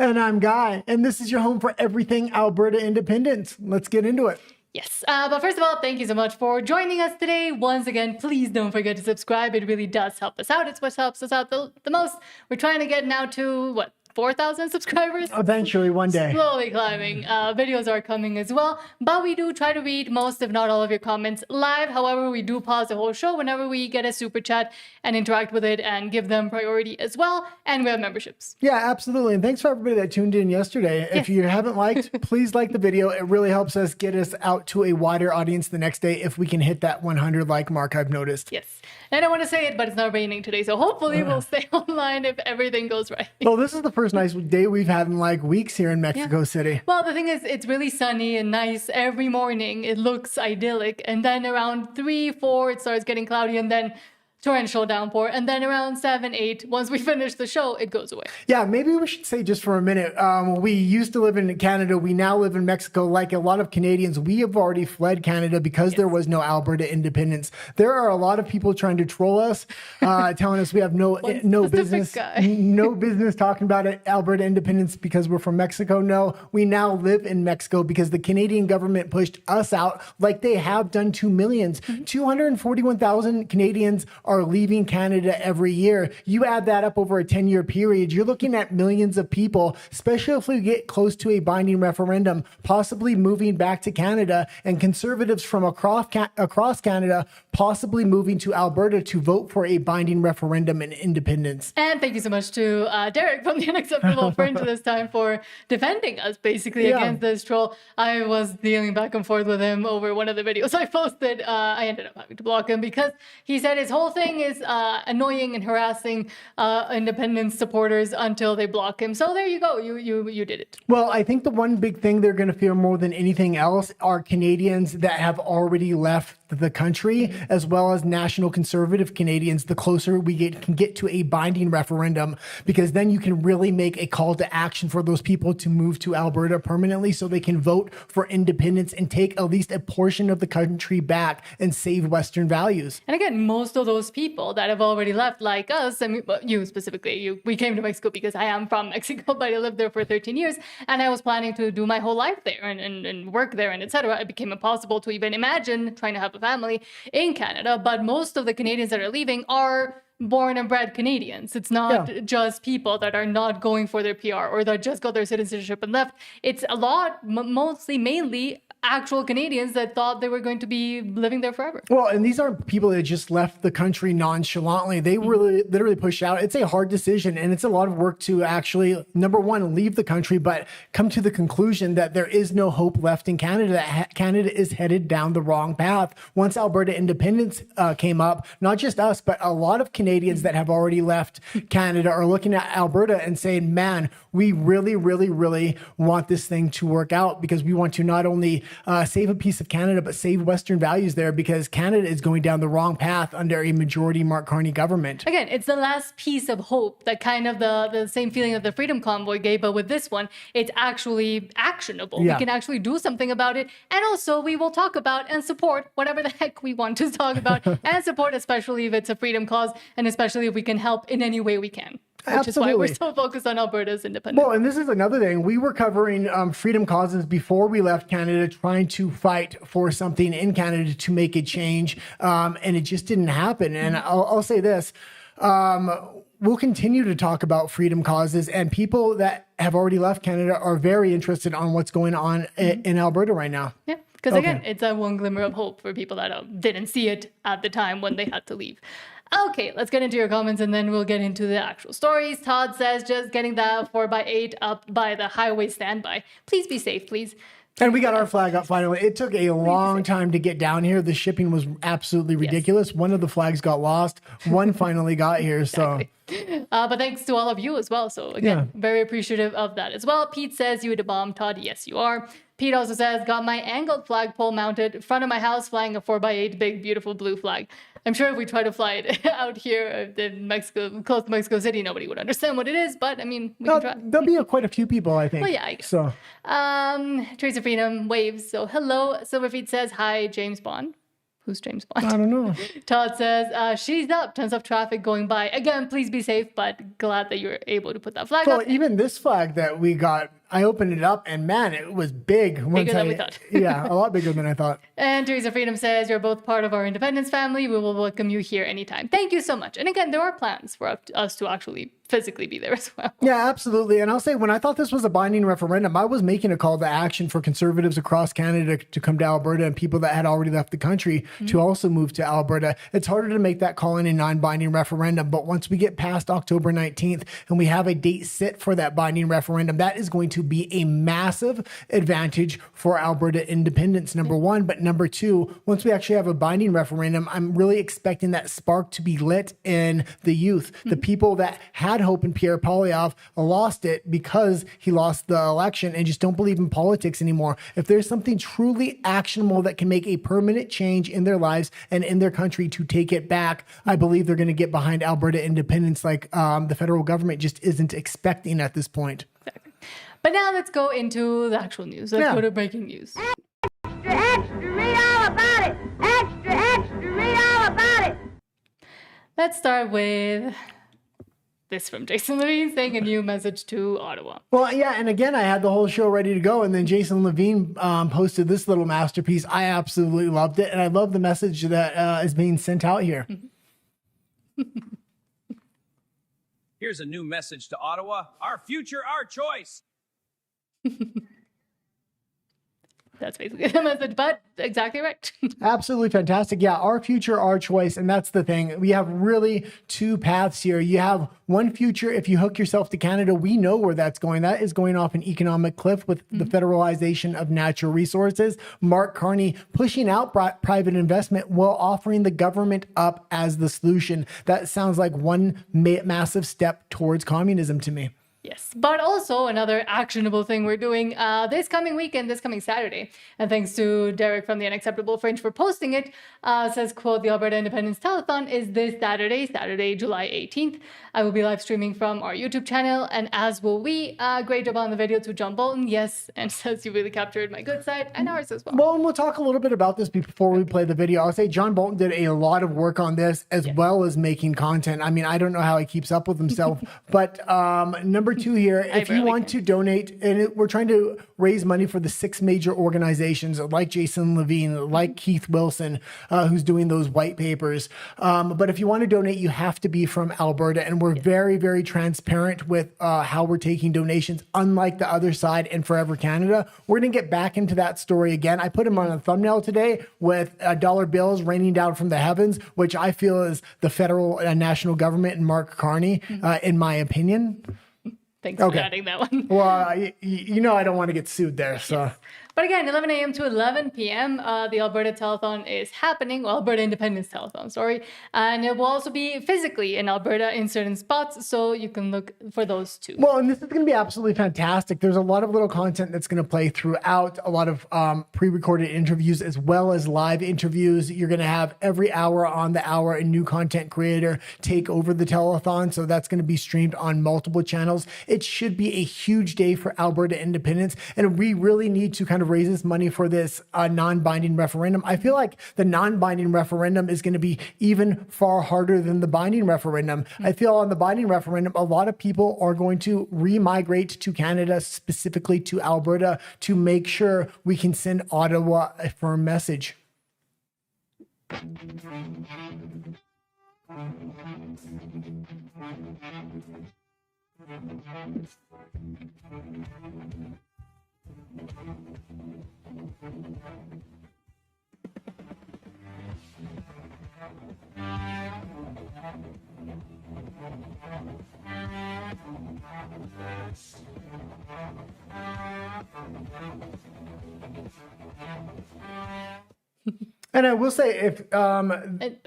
And I'm Guy, and this is your home for everything Alberta independence. Let's get into it. Yes, but first of all, thank you so much for joining us today. Once again, please don't forget to subscribe. It really does help us out. It's what helps us out the most. We're trying to get now to, 4,000 subscribers? Eventually, one day. Slowly climbing. Videos are coming as well, but we do try to read most, if not all, of your comments live. However, we do pause the whole show whenever we get a super chat and interact with it and give them priority as well. And we have memberships. Yeah, absolutely. And thanks for everybody that tuned in yesterday. If you haven't liked, please like the video. It really helps us get us out to a wider audience the next day if we can hit that 100 like mark, I've noticed. Yes. And I don't want to say it, but it's not raining today, so hopefully we'll stay online if everything goes right. Well, this is the first nice day we've had in like weeks here in Mexico City. Well, the thing is, it's really sunny and nice every morning. It looks idyllic. And then around 3, 4, it starts getting cloudy, and then torrential downpour, and then around 7, 8, once we finish the show, it goes away. Yeah, maybe we should say just for a minute, we used to live in Canada, we now live in Mexico. Like a lot of Canadians, we have already fled Canada because there was no Alberta independence. There are a lot of people trying to troll us, telling us we have no business talking about Alberta independence because we're from Mexico. No, we now live in Mexico because the Canadian government pushed us out like they have done to millions. 241,000 Canadians are leaving Canada every year. You add that up over a 10-year period, you're looking at millions of people, especially if we get close to a binding referendum, possibly moving back to Canada, and conservatives from across Canada possibly moving to Alberta to vote for a binding referendum and independence. And thank you so much to Derek from the Unacceptable Fringe this time for defending us basically against this troll. I was dealing back and forth with him over one of the videos I posted. I ended up having to block him because he said his whole thing is annoying and harassing independence supporters until they block him. So there you go. You did it. Well, I think the one big thing they're going to fear more than anything else are Canadians that have already left the country, as well as national conservative Canadians, the closer we can get to a binding referendum, because then you can really make a call to action for those people to move to Alberta permanently so they can vote for independence and take at least a portion of the country back and save Western values. And again, most of those people that have already left, like us, I mean, you specifically, we came to Mexico because I am from Mexico, but I lived there for 13 years and I was planning to do my whole life there and work there and etc. It became impossible to even imagine trying to have a family in Canada, but most of the Canadians that are leaving are born and bred Canadians. It's not just people that are not going for their PR or that just got their citizenship and left. It's a lot, mainly actual Canadians that thought they were going to be living there forever. Well, and these aren't people that just left the country nonchalantly. They really literally pushed out. It's a hard decision and it's a lot of work to actually, number one, leave the country, but come to the conclusion that there is no hope left in Canada, that Canada is headed down the wrong path. Once Alberta independence came up, not just us, but a lot of Canadians that have already left Canada are looking at Alberta and saying, man, we really, really, really want this thing to work out because we want to not only save a piece of Canada, but save Western values there because Canada is going down the wrong path under a majority Mark Carney government. Again, it's the last piece of hope, that kind of the same feeling that the Freedom Convoy gave, but with this one, it's actually actionable. Yeah. We can actually do something about it. And also we will talk about and support whatever the heck we want to talk about and support, especially if it's a freedom cause and especially if we can help in any way we can. Which is why we're so focused on Alberta's independence. Well, and this is another thing. We were covering freedom causes before we left Canada, trying to fight for something in Canada to make a change, and it just didn't happen. And I'll say this. We'll continue to talk about freedom causes, and people that have already left Canada are very interested on what's going on in Alberta right now. Yeah. Because again, it's a one glimmer of hope for people that didn't see it at the time when they had to leave. Okay, let's get into your comments and then we'll get into the actual stories. Todd says, just getting that 4x8 up by the highway standby. Please be safe, please. And we got our flag up finally. It took a long time to get down here. The shipping was absolutely ridiculous. Yes. One of the flags got lost. One finally got here. Exactly. So, but thanks to all of you as well. So again, very appreciative of that as well. Pete says, you hit a bomb, Todd. Yes, you are. Pete also says, got my angled flagpole mounted in front of my house, flying a 4x8 big, beautiful blue flag. I'm sure if we try to fly it out here in Mexico, close to Mexico City, nobody would understand what it is. But I mean, we can try. There'll be quite a few people, I think. Well, yeah, I guess. So, Trace of Freedom waves. So hello. Silverfeet says, hi, James Bond. Who's James Bond? I don't know. Todd says, she's up. Tons of traffic going by. Again, please be safe, but glad that you're able to put that flag Well, up. even this flag that we got, I opened it up and man, it was big. Bigger than we thought. Yeah, a lot bigger than I thought. And Teresa Freedom says, you're both part of our independence family. We will welcome you here anytime. Thank you so much. And again, there are plans for us to actually physically be there as well. Yeah, absolutely. And I'll say, when I thought this was a binding referendum, I was making a call to action for conservatives across Canada to come to Alberta and people that had already left the country to also move to Alberta. It's harder to make that call in a non-binding referendum, but once we get past October 19th and we have a date set for that binding referendum, that is going to be a massive advantage for Alberta independence, number one. But number two, once we actually have a binding referendum, I'm really expecting that spark to be lit in the youth. The people that had hope in Pierre Poilievre lost it because he lost the election and just don't believe in politics anymore. If there's something truly actionable that can make a permanent change in their lives and in their country to take it back, I believe they're going to get behind Alberta independence like the federal government just isn't expecting at this point. Exactly. But now let's go into the actual news. Let's go to breaking news. Extra, extra, read all about it. Extra, extra, read all about it. Let's start with this from Jason Levine saying a new message to Ottawa. Well, yeah, and again, I had the whole show ready to go, and then Jason Levine posted this little masterpiece. I absolutely loved it, and I love the message that is being sent out here. Here's a new message to Ottawa. Our future, our choice. That's basically the message, but exactly right. Absolutely fantastic. Yeah, our future, our choice. And that's the thing. We have really two paths here. You have one future. If you hook yourself to Canada, we know where that's going. That is going off an economic cliff with the federalization of natural resources. Mark Carney pushing out private investment while offering the government up as the solution. That sounds like one massive step towards communism to me. Yes, but also another actionable thing we're doing this coming weekend, this coming Saturday. And thanks to Derek from the Unacceptable Fringe for posting it, says, quote, the Alberta Independence Telethon is this Saturday, July 18th. I will be live streaming from our YouTube channel, and as will we. Great job on the video to John Bolton, yes, and says you really captured my good side and ours as well. Well, and we'll talk a little bit about this before we play the video. I'll say John Bolton did a lot of work on this as well as making content. I mean, I don't know how he keeps up with himself, but number two here, if you want to donate, and we're trying to raise money for the 6 major organizations like Jason Levine, like Keith Wilson, who's doing those white papers. But if you want to donate, you have to be from Alberta, and we're very, very transparent with how we're taking donations, unlike the other side and Forever Canada. We're going to get back into that story again. I put him on a thumbnail today with dollar bills raining down from the heavens, which I feel is the federal and national government and Mark Carney, in my opinion. Thanks for adding that one. Well, you know I don't want to get sued there, so... But again, 11 a.m. to 11 p.m., the Alberta Telethon is happening. Well, Alberta Independence Telethon, sorry. And it will also be physically in Alberta in certain spots, so you can look for those too. Well, and this is going to be absolutely fantastic. There's a lot of little content that's going to play throughout, a lot of pre-recorded interviews as well as live interviews. You're going to have every hour on the hour a new content creator take over the telethon, so that's going to be streamed on multiple channels. It should be a huge day for Alberta independence, and we really need to kind of raise this money for this non-binding referendum. I feel like the non-binding referendum is going to be even far harder than the binding referendum. I feel on the binding referendum, a lot of people are going to re-migrate to Canada, specifically to Alberta, to make sure we can send Ottawa a firm message. And I will say, if sorry.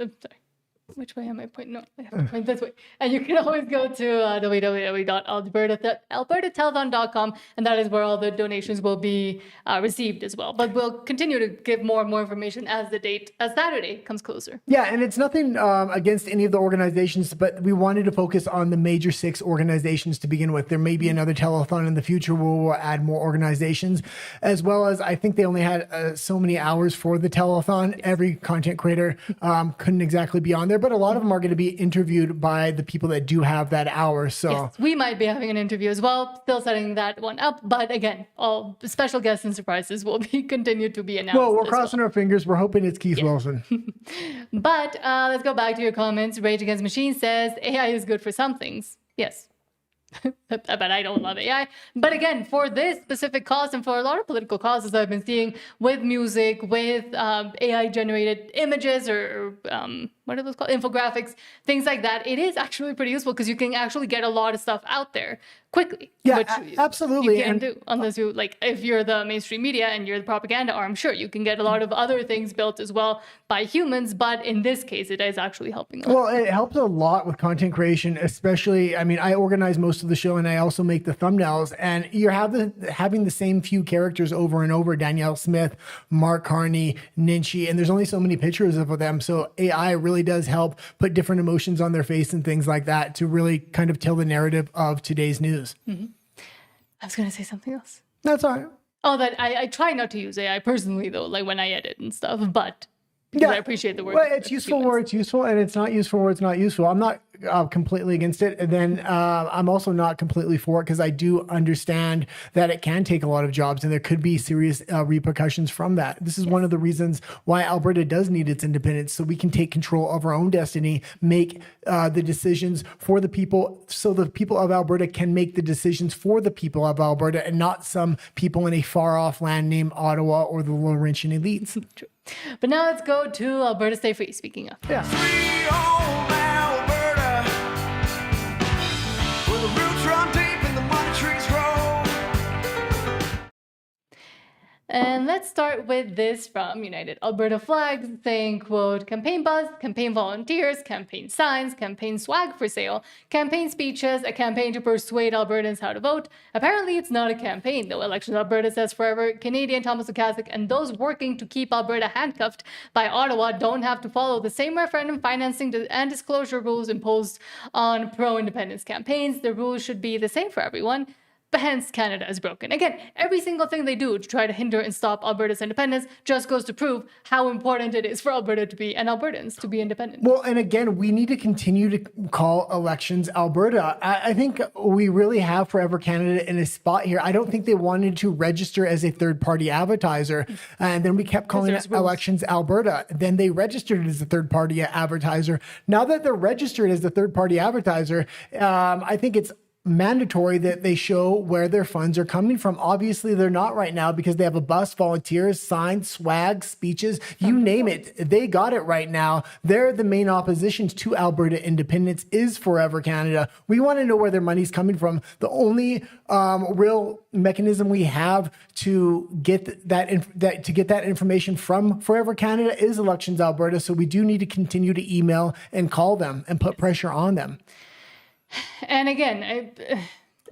Which way am I pointing? No, I have to point this way. And you can always go to www.albertatelethon.com, and that is where all the donations will be received as well. But we'll continue to give more and more information as Saturday comes closer. Yeah, and it's nothing against any of the organizations, but we wanted to focus on the major 6 organizations to begin with. There may be another telethon in the future where we'll add more organizations, as well as I think they only had so many hours for the telethon. Every content creator couldn't exactly be on there, but a lot of them are going to be interviewed by the people that do have that hour. So yes, we might be having an interview as well, still setting that one up. But again, all special guests and surprises will be continued to be announced. Well, we're crossing our fingers. We're hoping it's Keith Wilson. But let's go back to your comments. Rage Against Machine says AI is good for some things. Yes. But I don't love AI. But again, for this specific cause and for a lot of political causes I've been seeing with music, with AI generated images or what are those called? Infographics, things like that. It is actually pretty useful because you can actually get a lot of stuff out there quickly. Yeah, which absolutely. You can't do unless you if you're the mainstream media and you're the propaganda arm, sure, you can get a lot of other things built as well by humans. But in this case, it is actually helping us. Well, it helps a lot with content creation, especially, I mean, I organize most of the show and I also make the thumbnails, and you're having the same few characters over and over, Danielle Smith, Mark Carney, Ninchi, and there's only so many pictures of them. So AI really does help put different emotions on their face and things like that to really kind of tell the narrative of today's news. Mm-hmm. I was going to say something else. That's all right. Oh, that I try not to use AI personally, though, like when I edit and stuff, but because I appreciate the work. Well, it's useful where it's useful, and it's not useful where it's not useful. I'm not completely against it. And then I'm also not completely for it because I do understand that it can take a lot of jobs and there could be serious repercussions from that. This is one of the reasons why Alberta does need its independence, so we can take control of our own destiny, make the decisions for the people, so the people of Alberta can make the decisions for the people of Alberta and not some people in a far off land named Ottawa or the Laurentian elites. True. But now let's go to Alberta Stay Free, speaking of. Yeah. Free home Alberta, where the roots run deep and the money trees grow. And let's start with this from United Alberta Flags saying, quote, campaign buzz, campaign volunteers, campaign signs, campaign swag for sale, campaign speeches, a campaign to persuade Albertans how to vote. Apparently it's not a campaign, though. Elections Alberta says forever. Canadian Thomas Lukaszuk and those working to keep Alberta handcuffed by Ottawa don't have to follow the same referendum financing and disclosure rules imposed on pro-independence campaigns. The rules should be the same for everyone. But hence, Canada is broken. Again, every single thing they do to try to hinder and stop Alberta's independence just goes to prove how important it is for Alberta to be, and Albertans to be independent. Well, and again, we need to continue to call elections Alberta. I think we really have Forever Canada in a spot here. I don't think they wanted to register as a third-party advertiser. And then we kept calling it elections Alberta. Then they registered as a third-party advertiser. Now that they're registered as a third-party advertiser, I think it's mandatory that they show where their funds are coming from. Obviously, they're not right now because they have a bus, volunteers, signs, swag, speeches, you name it. They got it right now. They're the main opposition to Alberta independence is Forever Canada. We want to know where their money's coming from. The only real mechanism we have to get that information from Forever Canada is Elections Alberta. So we do need to continue to email and call them and put pressure on them. And again,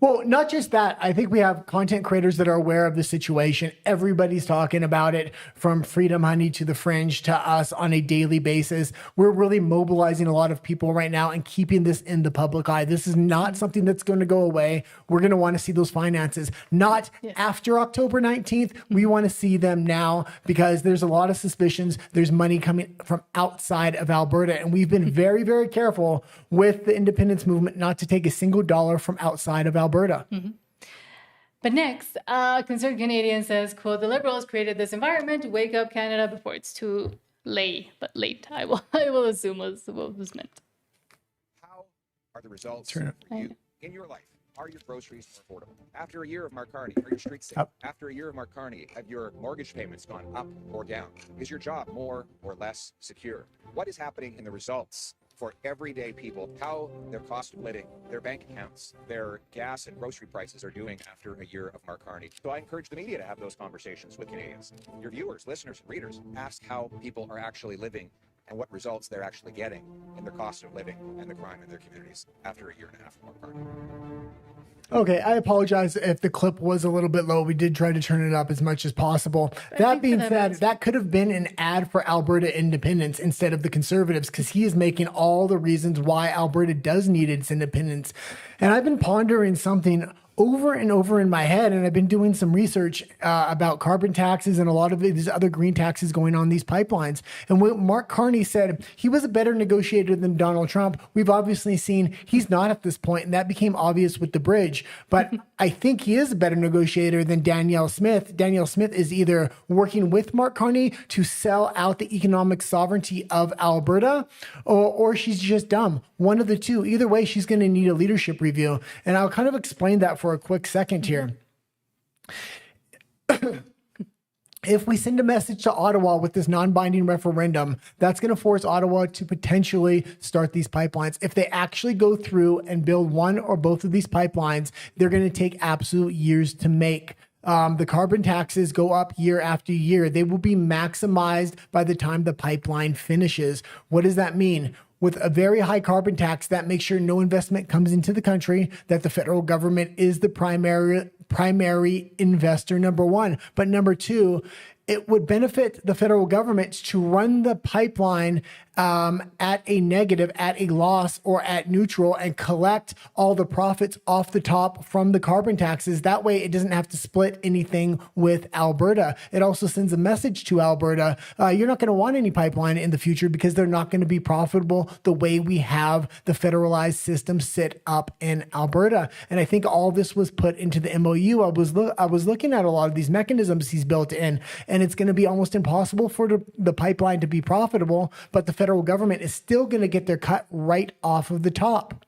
well, not just that. I think we have content creators that are aware of the situation. Everybody's talking about it, from Freedom Honey to The Fringe to us on a daily basis. We're really mobilizing a lot of people right now and keeping this in the public eye. This is not something that's going to go away. We're going to want to see those finances, not after October 19th. We want to see them now because there's a lot of suspicions. There's money coming from outside of Alberta. And we've been very, very careful with the independence movement not to take a single dollar from outside of Alberta. Mm-hmm. But next, Concerned Canadian says, quote, the Liberals created this environment to wake up Canada before it's too late. But late, I will assume was what was meant. How are the results for you in your life? Are your groceries more affordable? After a year of Mark Carney, are your streets safe? After a year of Mark Carney, have your mortgage payments gone up or down? Is your job more or less secure? What is happening in the results for everyday people, how their cost of living, their bank accounts, their gas and grocery prices are doing after a year of Mark Carney? So I encourage the media to have those conversations with Canadians. Your viewers, listeners, readers, ask how people are actually living and what results they're actually getting in their cost of living and the crime in their communities after a year and a half of Mark Carney. Okay, I apologize if the clip was a little bit low. We did try to turn it up as much as possible. That being said, that could have been an ad for Alberta independence instead of the Conservatives, because he is making all the reasons why Alberta does need its independence. And I've been pondering something over and over in my head, and I've been doing some research about carbon taxes and a lot of these other green taxes going on these pipelines. And what Mark Carney said, he was a better negotiator than Donald Trump. We've obviously seen he's not at this point, and that became obvious with the bridge. But I think he is a better negotiator than Danielle Smith. Danielle Smith is either working with Mark Carney to sell out the economic sovereignty of Alberta, or she's just dumb. One of the two. Either way, she's going to need a leadership review. And I'll kind of explain that for a quick second here. If we send a message to Ottawa with this non-binding referendum, that's going to force Ottawa to potentially start these pipelines. If they actually go through and build one or both of these pipelines, they're going to take absolute years to make. The carbon taxes go up year after year. They will be maximized by the time the pipeline finishes. What does that mean? With a very high carbon tax, that makes sure no investment comes into the country, that the federal government is the primary investor, number one. But number two, it would benefit the federal government to run the pipeline at a negative, at a loss, or at neutral, and collect all the profits off the top from the carbon taxes. That way it doesn't have to split anything with Alberta. It also sends a message to Alberta, you're not going to want any pipeline in the future because they're not going to be profitable the way we have the federalized system set up in Alberta. And I think all this was put into the MOU. I was looking at a lot of these mechanisms he's built in, and it's going to be almost impossible for the pipeline to be profitable, but the federal government is still going to get their cut right off of the top.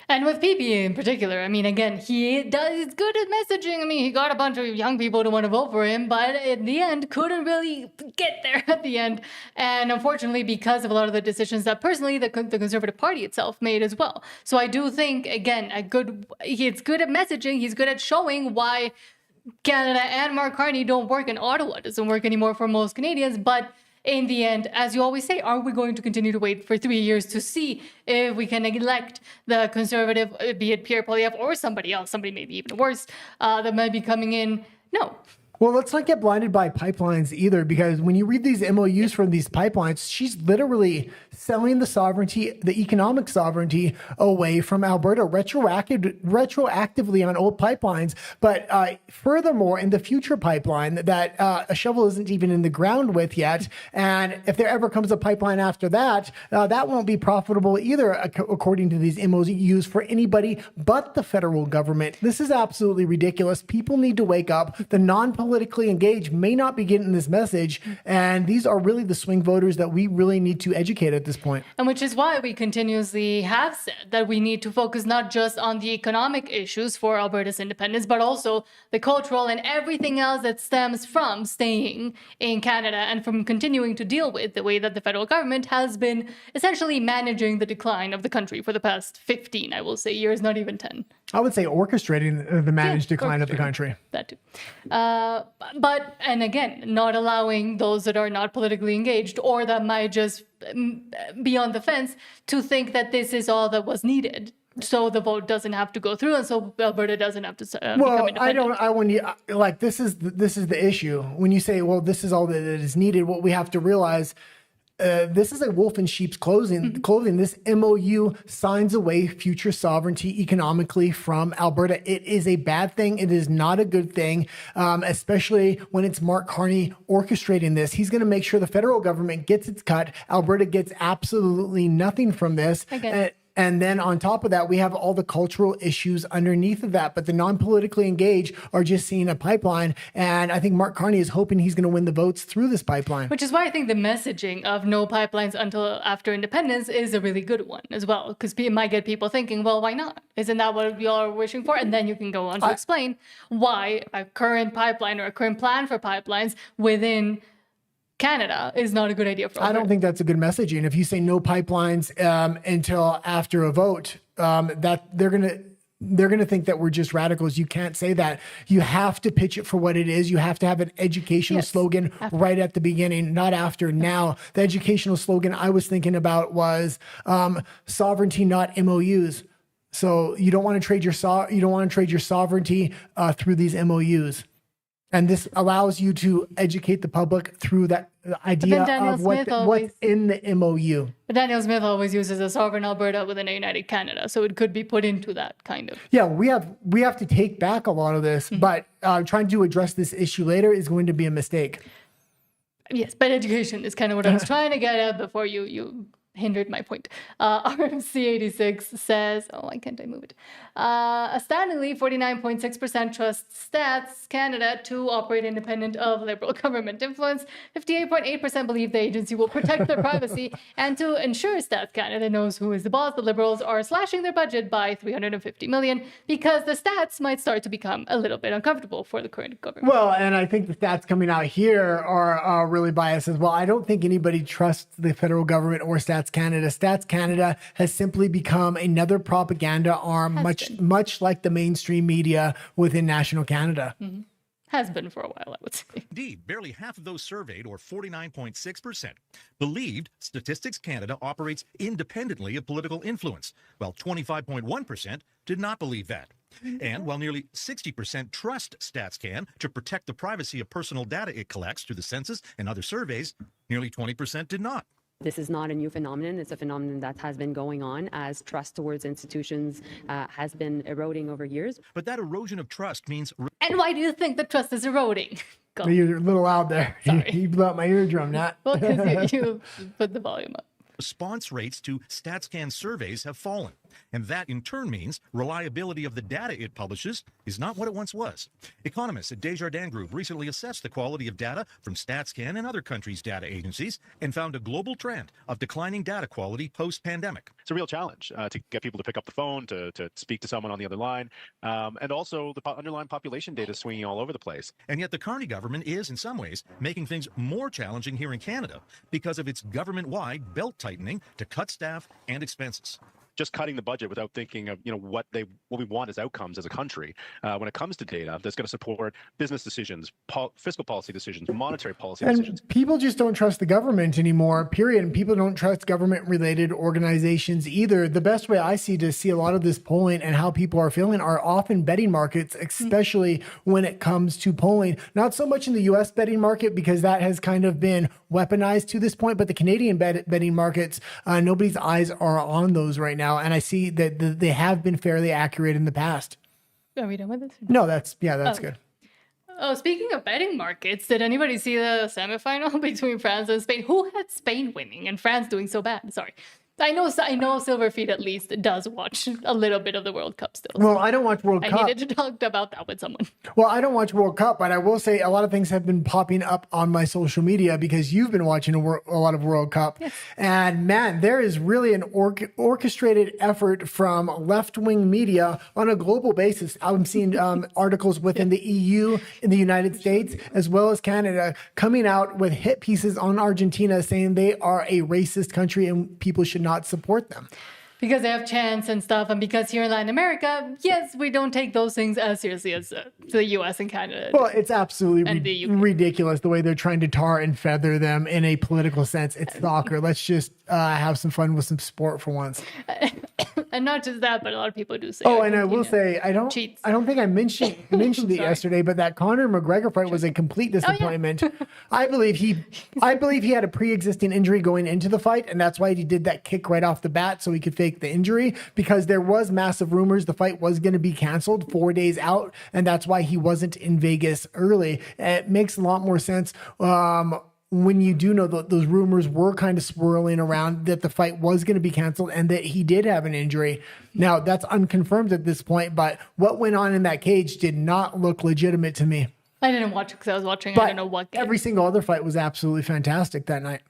And with PP in particular, I mean, again, he's good at messaging. I mean, he got a bunch of young people to want to vote for him, but in the end, couldn't really get there at the end. And unfortunately, because of a lot of the decisions that personally the Conservative Party itself made as well. So I do think, again, he's good at messaging. He's good at showing why Canada and Mark Carney don't work in Ottawa. It doesn't work anymore for most Canadians, but in the end, as you always say, are we going to continue to wait for 3 years to see if we can elect the Conservative, be it Pierre Poilievre or somebody else, somebody maybe even worse, that might be coming in? No. Well, let's not get blinded by pipelines either, because when you read these MOUs from these pipelines, she's literally selling the sovereignty, the economic sovereignty, away from Alberta retroactively on old pipelines. But furthermore, in the future pipeline that a shovel isn't even in the ground with yet, and if there ever comes a pipeline after that, that won't be profitable either, according to these MOUs, for anybody but the federal government. This is absolutely ridiculous. People need to wake up. The non-politically engaged may not be getting this message, and these are really the swing voters that we really need to educate at this point. And which is why we continuously have said that we need to focus not just on the economic issues for Alberta's independence, but also the cultural and everything else that stems from staying in Canada and from continuing to deal with the way that the federal government has been essentially managing the decline of the country for the past 15, I will say, years, not even 10. I would say orchestrating the managed decline of the country. That too. But, and again, not allowing those that are not politically engaged or that might just be on the fence to think that this is all that was needed. So the vote doesn't have to go through, and so Alberta doesn't have to become independent. This is the issue. When you say, well, this is all that is needed, what we have to realize, this is a wolf in sheep's clothing. This MOU signs away future sovereignty economically from Alberta. It is a bad thing. It is not a good thing, especially when it's Mark Carney orchestrating this. He's going to make sure the federal government gets its cut. Alberta gets absolutely nothing from this. And then on top of that, we have all the cultural issues underneath of that. But the non-politically engaged are just seeing a pipeline. And I think Mark Carney is hoping he's going to win the votes through this pipeline. Which is why I think the messaging of no pipelines until after independence is a really good one as well. Because it might get people thinking, well, why not? Isn't that what we all are wishing for? And then you can go on to explain why a current pipeline or a current plan for pipelines within Canada is not a good idea for Alberta. I don't think that's a good messaging. If you say no pipelines until after a vote, that they're going to they're going to think that we're just radicals. You can't say that. You have to pitch it for what it is. You have to have an educational slogan right at the beginning, not after. Now, the educational slogan I was thinking about was sovereignty, not MOUs. So you don't want to trade your sovereignty through these MOUs. And this allows you to educate the public through that idea of what's in the MOU. But Daniel Smith always uses a sovereign Alberta within a united Canada, so it could be put into that kind of. Yeah, we have to take back a lot of this, but trying to address this issue later is going to be a mistake. Yes, but education is kind of what I was trying to get at before you hindered my point. RMC86 says, why can't I move it? Astoundingly, 49.6% trust Stats Canada to operate independent of Liberal government influence. 58.8% believe the agency will protect their privacy. And to ensure Stats Canada knows who is the boss, the Liberals are slashing their budget by $350 million because the stats might start to become a little bit uncomfortable for the current government. Well, and I think the stats coming out here are really biased as well. I don't think anybody trusts the federal government or Stats Canada. Stats Canada has simply become another propaganda arm, much like the mainstream media within national Canada. Mm-hmm. Has been for a while, I would say. Indeed, barely half of those surveyed, or 49.6%, believed Statistics Canada operates independently of political influence, while 25.1% did not believe that. And while nearly 60% trust StatsCan to protect the privacy of personal data it collects through the census and other surveys, nearly 20% did not. This is not a new phenomenon. It's a phenomenon that has been going on as trust towards institutions has been eroding over years. But that erosion of trust means... And why do you think the trust is eroding? Go. You're a little loud there. Sorry. You blew out my eardrum, Nat. Well, because you put the volume up. Response rates to StatsCan surveys have fallen, and that in turn means reliability of the data it publishes is not what it once was. Economists at Desjardins Group recently assessed the quality of data from StatsCan and other countries' data agencies and found a global trend of declining data quality post-pandemic. It's a real challenge to get people to pick up the phone, to speak to someone on the other line, and also the underlying population data swinging all over the place. And yet the Carney government is, in some ways, making things more challenging here in Canada because of its government-wide belt tightening to cut staff and expenses. Just cutting the budget without thinking of what we want as outcomes as a country when it comes to data that's going to support business decisions, fiscal policy decisions, monetary policy decisions. People just don't trust the government anymore, period. And people don't trust government-related organizations either. The best way I see to see a lot of this polling and how people are feeling are often betting markets, especially when it comes to polling. Not so much in the U.S. betting market because that has kind of been weaponized to this point, but the Canadian betting markets, nobody's eyes are on those right now. And I see that they have been fairly accurate in the past. Are we done with this? No, that's good. Oh, speaking of betting markets, did anybody see the semifinal between France and Spain? Who had Spain winning and France doing so bad? Sorry. I know Silverfeet at least does watch a little bit of the World Cup still. Well, I don't watch World Cup. I needed to talk about that with someone. Well, I don't watch World Cup, but I will say a lot of things have been popping up on my social media because you've been watching a lot of World Cup. Yes. And man, there is really an orchestrated effort from left-wing media on a global basis. I'm seeing articles within the EU, in the United States, as well as Canada, coming out with hit pieces on Argentina saying they are a racist country and people should not support them. Because they have chance and stuff, and because here in Latin America, yes, we don't take those things as seriously as the U.S. and Canada. Well, it's absolutely ridiculous the way they're trying to tar and feather them in a political sense. It's soccer. Let's just have some fun with some sport for once. And not just that, but a lot of people do say. Oh, and I will say, I don't think I mentioned it yesterday, but that Conor McGregor fight was a complete disappointment. Oh, yeah. I believe he had a pre-existing injury going into the fight, and that's why he did that kick right off the bat so he could fake the injury, because there was massive rumors the fight was going to be canceled 4 days out, and that's why he wasn't in Vegas early. It makes a lot more sense when you do know that those rumors were kind of swirling around that the fight was going to be canceled and that he did have an injury. Now, that's unconfirmed at this point, but what went on in that cage did not look legitimate to me. I didn't watch it because I was watching, I don't know what game. Every single other fight was absolutely fantastic that night.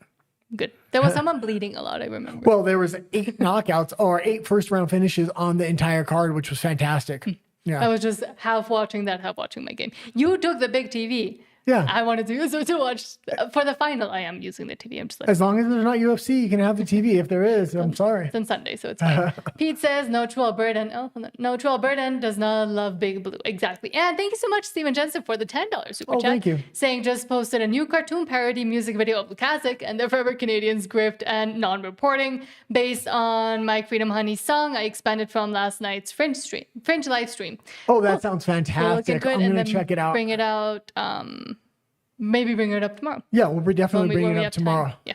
Good. There was someone bleeding a lot, I remember. Well, there was 8 knockouts or 8 first-round finishes on the entire card, which was fantastic. Yeah. I was just half watching that, half watching my game. You took the big TV. Yeah. I wanted to use it to watch. For the final, I am using the TV. I'm just like, As long as there's not UFC, you can have the TV. If there is, I'm sorry. it's on Sunday, so it's fine. Pete says, no true Albertan. No true Albertan does not love Big Blue. Exactly. And thank you so much, Steven Jensen, for the $10 super chat. Thank you. Saying just posted a new cartoon parody music video of Lukaszuk and the Forever Canadians grift and non-reporting based on Mike Freedom Honey's song I expanded from last night's Fringe live stream. Oh, that sounds Looking fantastic. good, I'm and going to then check it out. Bring it out. Maybe bring it up tomorrow. Yeah, we'll be definitely When we bringing it up have time. tomorrow. Yeah.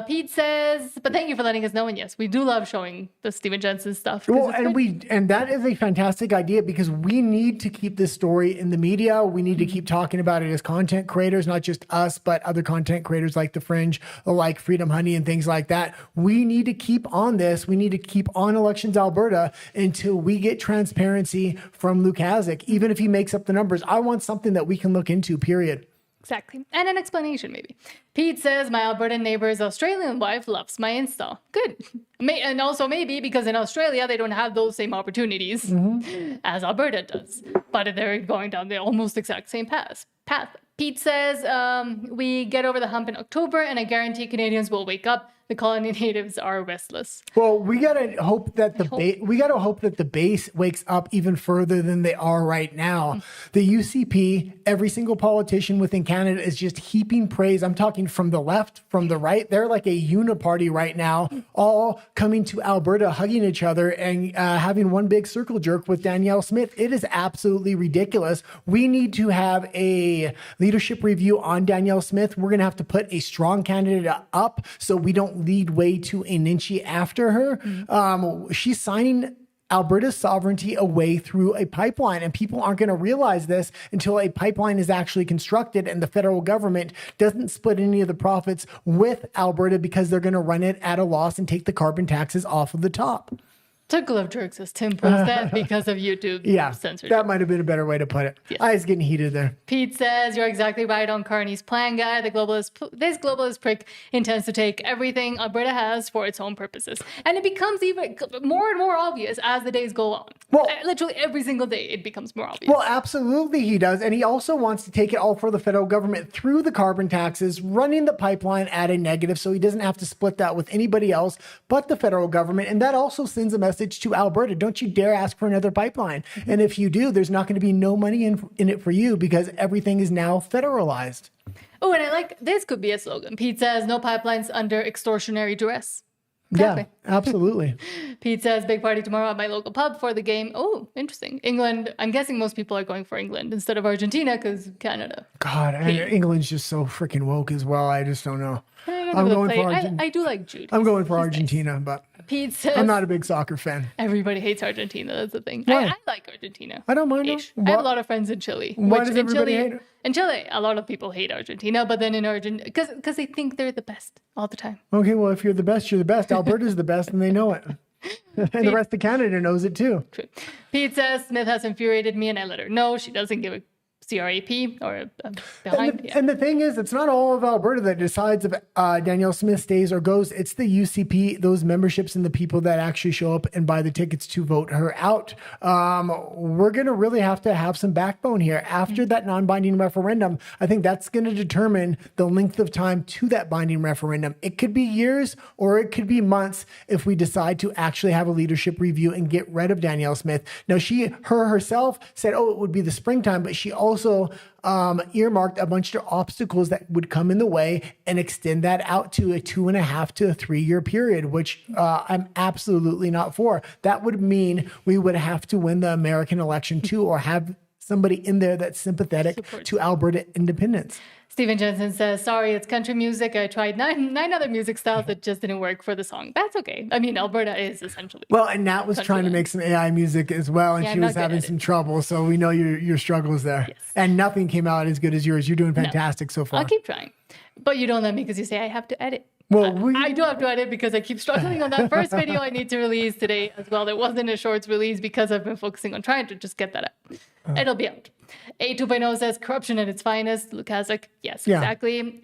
Pete says, but thank you for letting us know. And yes, we do love showing the Steven Jensen stuff. 'cause Well, it's and good. and that is a fantastic idea because we need to keep this story in the media. We need to keep talking about it as content creators, not just us, but other content creators like The Fringe, or like Freedom Honey and things like that. We need to keep on this. We need to keep on Elections Alberta until we get transparency from Lukaszuk, even if he makes up the numbers. I want something that we can look into, period. Exactly. And an explanation, maybe. Pete says, my Albertan neighbor's Australian wife loves my install. Good. And also maybe because in Australia, they don't have those same opportunities as Alberta does. But they're going down the almost exact same path. Pete says, we get over the hump in October, and I guarantee Canadians will wake up. The colony natives are restless. Well, we gotta hope that the base wakes up even further than they are right now. The UCP, every single politician within Canada is just heaping praise. I'm talking from the left, from the right. They're like a uniparty right now, all coming to Alberta, hugging each other and having one big circle jerk with Danielle Smith. It is absolutely ridiculous. We need to have a leadership review on Danielle Smith. We're gonna have to put a strong candidate up so we don't lead way to Aninchi after her. She's signing Alberta's sovereignty away through a pipeline, and people aren't going to realize this until a pipeline is actually constructed and the federal government doesn't split any of the profits with Alberta because they're going to run it at a loss and take the carbon taxes off of the top. Circle of jerks, as Tim puts that, because of YouTube censorship. That might have been a better way to put it. Yes. I was getting heated there. Pete says, you're exactly right on Carney's plan, guy. This globalist prick intends to take everything Alberta has for its own purposes. And it becomes even more and more obvious as the days go on. Well, literally every single day, it becomes more obvious. Well, absolutely he does. And he also wants to take it all for the federal government through the carbon taxes, running the pipeline at a negative so he doesn't have to split that with anybody else but the federal government. And that also sends a message to Alberta. Don't you dare ask for another pipeline. And if you do, there's not going to be no money in it for you because everything is now federalized. Oh, and I like, this could be a slogan. Pete says, no pipelines under extortionary duress. Exactly. Yeah, absolutely. Pete says, big party tomorrow at my local pub for the game. Oh, interesting. England. I'm guessing most people are going for England instead of Argentina because Canada. God, and England's just so freaking woke as well. I just don't know. I'm going for Argentina. I do like Jude. I'm going for Argentina, but Pete says, I'm not a big soccer fan. Everybody hates Argentina. That's the thing. Why? I like Argentina. I don't mind it. I have a lot of friends in Chile. Why does everybody hate it? In Chile, a lot of people hate Argentina, but then in Argentina, because they think they're the best all the time. Okay, well, if you're the best, you're the best. Alberta's the best, and they know it. And the rest of Canada knows it too. True. Pete says, Smith has infuriated me, and I let her know. She doesn't give a CRAP or behind. And the thing is, it's not all of Alberta that decides if Danielle Smith stays or goes. It's the UCP, those memberships and the people that actually show up and buy the tickets to vote her out. We're going to really have to have some backbone here. After that non-binding referendum, I think that's going to determine the length of time to that binding referendum. It could be years or it could be months if we decide to actually have a leadership review and get rid of Danielle Smith. Now, herself said, it would be the springtime, but she also earmarked a bunch of obstacles that would come in the way and extend that out to a 2.5 to a 3 year period, which I'm absolutely not for. That would mean we would have to win the American election too, or have somebody in there that's sympathetic to Alberta independence. Steven Jensen says, sorry, it's country music. I tried nine other music styles that just didn't work for the song. That's okay. I mean, Alberta is essentially. Well, and Nat was trying to make some AI music as well, and she was having some trouble. So we know your struggles there. Yes. And nothing came out as good as yours. You're doing fantastic so far. I'll keep trying. But you don't let me because you say I have to edit. Well, I do have to edit because I keep struggling on that first video I need to release today as well. There wasn't a shorts release because I've been focusing on trying to just get that out. It'll be out. A 2.0 says corruption at its finest. Lukaszuk, yes, exactly.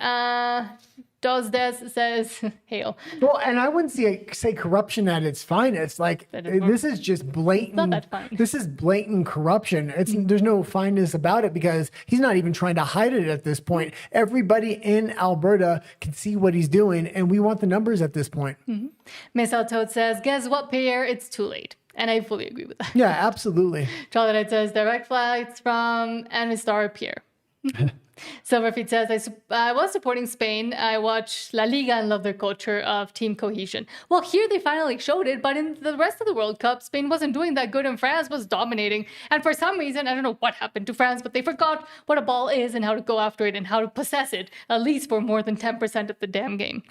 Does this says hail. Well, and I wouldn't say corruption at its finest. Like this is just blatant. Not that fine. This is blatant corruption. There's no fineness about it because he's not even trying to hide it at this point. Everybody in Alberta can see what he's doing, and we want the numbers at this point. Miss Toad says, "Guess what, Pierre? It's too late." And I fully agree with that. Yeah, absolutely. Charlotte says, "Direct flights from and Star Pierre." Silverfeet says, I was supporting Spain. I watched La Liga and love their culture of team cohesion. Well, here they finally showed it, but in the rest of the World Cup, Spain wasn't doing that good and France was dominating. And for some reason, I don't know what happened to France, but they forgot what a ball is and how to go after it and how to possess it, at least for more than 10% of the damn game.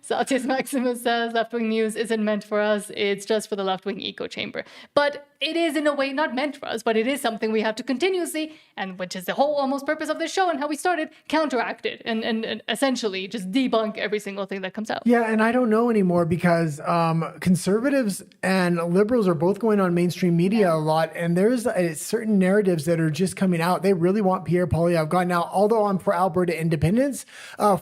Celsius Maximus says, left-wing news isn't meant for us. It's just for the left-wing echo chamber. But it is in a way not meant for us, but it is something we have to continuously, and which is the whole almost purpose of this show and how we started, counteract it and essentially just debunk every single thing that comes out. Yeah, and I don't know anymore because conservatives and liberals are both going on mainstream media a lot, and there's certain narratives that are just coming out. They really want Pierre Poilievre gone. Now, although I'm for Alberta independence,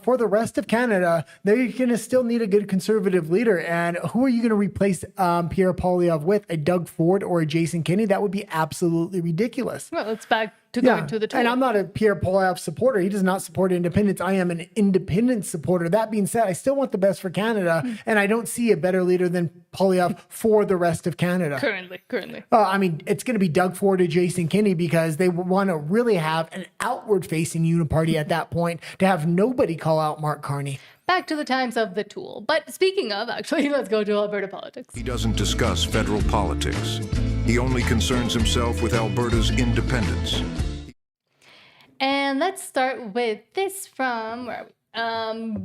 for the rest of Canada, they're going to still need a good conservative leader. And who are you going to replace Pierre Poilievre with? A Doug Ford or a Jason Kenney? That would be absolutely ridiculous. Well, it's back to going to the tool. And I'm not a Pierre Poilievre supporter. He does not support independence. I am an independent supporter. That being said, I still want the best for Canada, and I don't see a better leader than Poilievre for the rest of Canada. Currently. I mean, it's going to be Doug Ford or Jason Kenney because they want to really have an outward-facing uniparty at that point to have nobody call out Mark Carney. Back to the times of the tool. But speaking of, actually, let's go to Alberta politics. He doesn't discuss federal politics. He only concerns himself with Alberta's independence. And let's start with this from, where are we?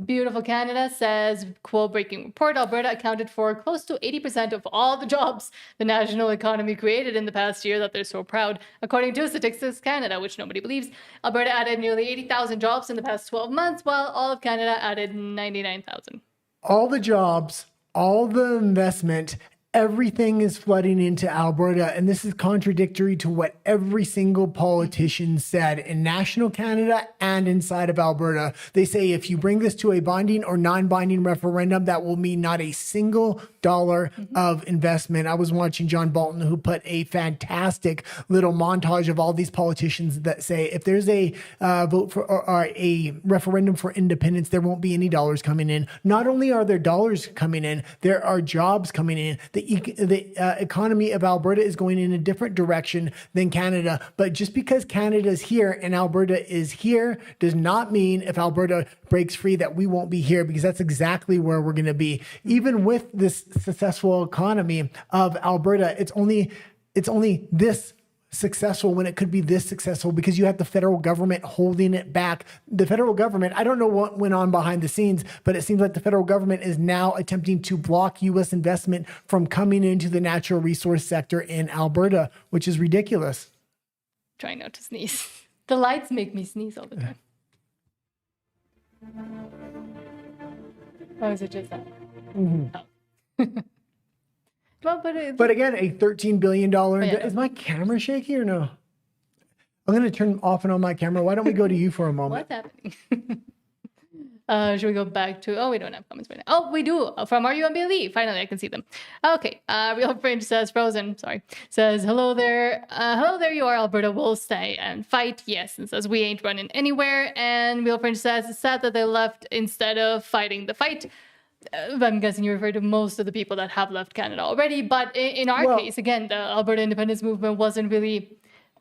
Beautiful Canada says, quote, breaking report, Alberta accounted for close to 80% of all the jobs the national economy created in the past year that they're so proud. According to Statistics Canada, which nobody believes, Alberta added nearly 80,000 jobs in the past 12 months, while all of Canada added 99,000. All the jobs, all the investment, everything is flooding into Alberta, and this is contradictory to what every single politician said in national Canada and inside of Alberta. They say if you bring this to a binding or non-binding referendum, that will mean not a single dollar of investment. I was watching John Bolton, who put a fantastic little montage of all these politicians that say if there's a vote for or a referendum for independence, there won't be any dollars coming in. Not only are there dollars coming in, there are jobs coming in. The economy of Alberta is going in a different direction than Canada. But just because Canada is here and Alberta is here does not mean if Alberta breaks free that we won't be here, because that's exactly where we're going to be. Even with this successful economy of Alberta, it's only this successful when it could be this successful because you have the federal government holding it back. The federal government, I don't know what went on behind the scenes, but it seems like the federal government is now attempting to block U.S. investment from coming into the natural resource sector in Alberta, which is ridiculous. Trying not to sneeze. The lights make me sneeze all the time. Or is it just that? Oh. Well, but again, a $13 billion. Is my camera shaky or no? I'm going to turn off and on my camera. Why don't we go to you for a moment? What's happening? Should we go back to... Oh, we don't have comments right now. Oh, we do. From RUMBLE. Finally, I can see them. Okay. Real Fringe says, Frozen, sorry, says, hello there. Hello there you are, Alberta. We'll stay and fight. Yes. And says, we ain't running anywhere. And Real Fringe says, it's sad that they left instead of fighting the fight. I'm guessing you refer to most of the people that have left Canada already. But in our case, again, the Alberta independence movement wasn't really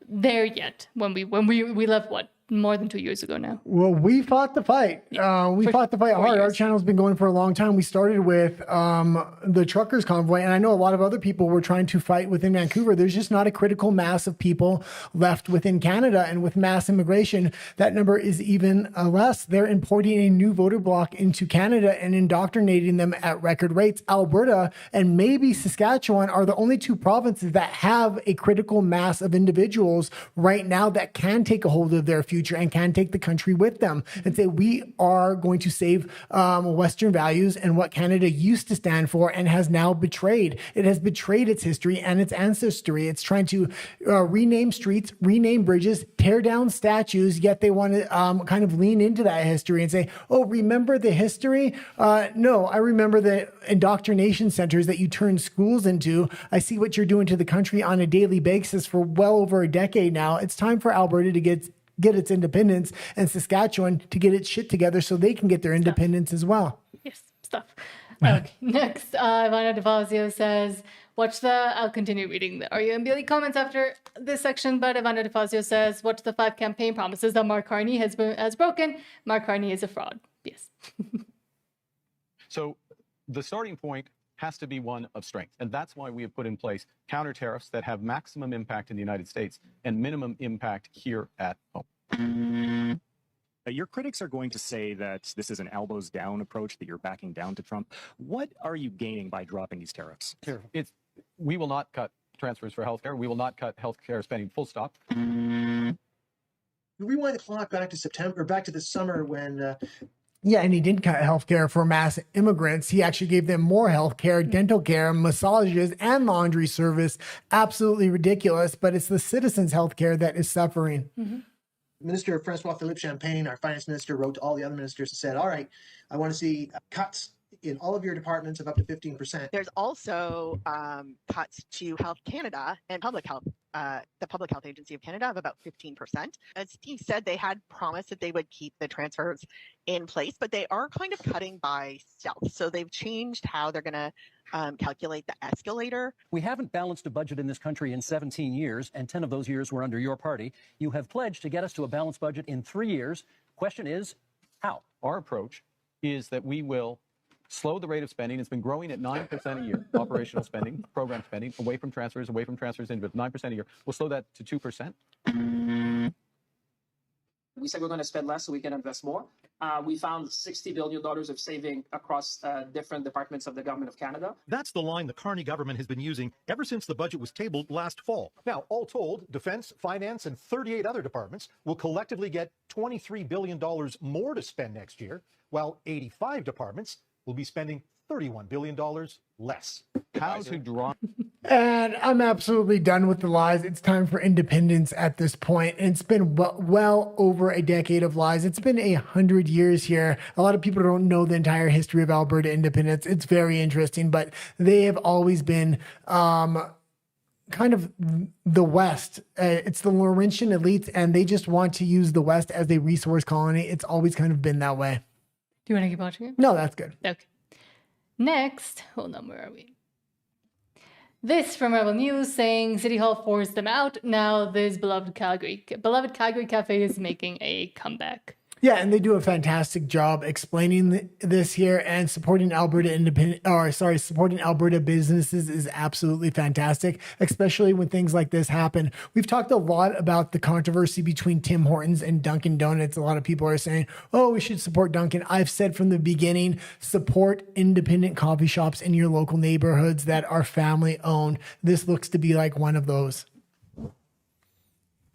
there yet when we left, what, more than 2 years ago now. Well, we fought the fight. We fought the fight hard. Years. Our channel's been going for a long time. We started with the truckers convoy, and I know a lot of other people were trying to fight within Vancouver. There's just not a critical mass of people left within Canada, and with mass immigration, that number is even less. They're importing a new voter bloc into Canada and indoctrinating them at record rates. Alberta and maybe Saskatchewan are the only two provinces that have a critical mass of individuals right now that can take a hold of their future. future and can take the country with them and say, we are going to save Western values and what Canada used to stand for and has now betrayed. It has betrayed its history and its ancestry. It's trying to rename streets, rename bridges, tear down statues, yet they want to kind of lean into that history and say, oh, remember the history? No, I remember the indoctrination centers that you turn schools into. I see what you're doing to the country on a daily basis for well over a decade now. It's time for Alberta to get its independence and Saskatchewan to get its shit together so they can get their independence as well. Yes, stuff. Okay, next, Ivana DeFazio says, I'll continue reading the RUMBLE comments after this section, but Ivana DeFazio says, watch the 5 campaign promises that Mark Carney has broken. Mark Carney is a fraud. Yes. So the starting point has to be one of strength. And that's why we have put in place counter tariffs that have maximum impact in the United States and minimum impact here at home. Your critics are going to say that this is an elbows down approach, that you're backing down to Trump. What are you gaining by dropping these tariffs? We will not cut transfers for healthcare. We will not cut healthcare spending, full stop. Rewind the clock back to September, back to the summer when yeah, and he didn't cut healthcare for mass immigrants. He actually gave them more healthcare, dental care, massages, and laundry service. Absolutely ridiculous, but it's the citizens' healthcare that is suffering. Mm-hmm. Minister Francois Philippe Champagne, our finance minister, wrote to all the other ministers and said, all right, I want to see cuts in all of your departments of up to 15%. There's also cuts to Health Canada and Public Health, the Public Health Agency of Canada, of about 15%. As Steve said, they had promised that they would keep the transfers in place, but they are kind of cutting by stealth. So they've changed how they're going to calculate the escalator. We haven't balanced a budget in this country in 17 years, and 10 of those years were under your party. You have pledged to get us to a balanced budget in 3 years. Question is, how? Our approach is that we will slow the rate of spending. It's been growing at 9% a year, operational spending, program spending, away from transfers into it, 9% a year. We'll slow that to 2%. We said we're going to spend less so we can invest more. We found $60 billion of saving across different departments of the Government of Canada. That's the line the Carney government has been using ever since the budget was tabled last fall. Now, all told, Defense, Finance, and 38 other departments will collectively get $23 billion more to spend next year, while 85 departments will be spending $31 billion less. How to draw. And I'm absolutely done with the lies. It's time for independence at this point. And it's been well over a decade of lies. It's been 100 years here. A lot of people don't know the entire history of Alberta independence. It's very interesting, but they have always been kind of the West. It's the Laurentian elites, and they just want to use the West as a resource colony. It's always kind of been that way. Do you want to keep watching it? No, that's good. Okay. Next, hold on, where are we? This from Rebel News saying City Hall forced them out. Now this beloved Calgary Cafe is making a comeback. Yeah, and they do a fantastic job explaining this here, and supporting Alberta supporting Alberta businesses is absolutely fantastic, especially when things like this happen. We've talked a lot about the controversy between Tim Hortons and Dunkin' Donuts. A lot of people are saying, oh, we should support Dunkin'. I've said from the beginning, support independent coffee shops in your local neighborhoods that are family owned. This looks to be like one of those.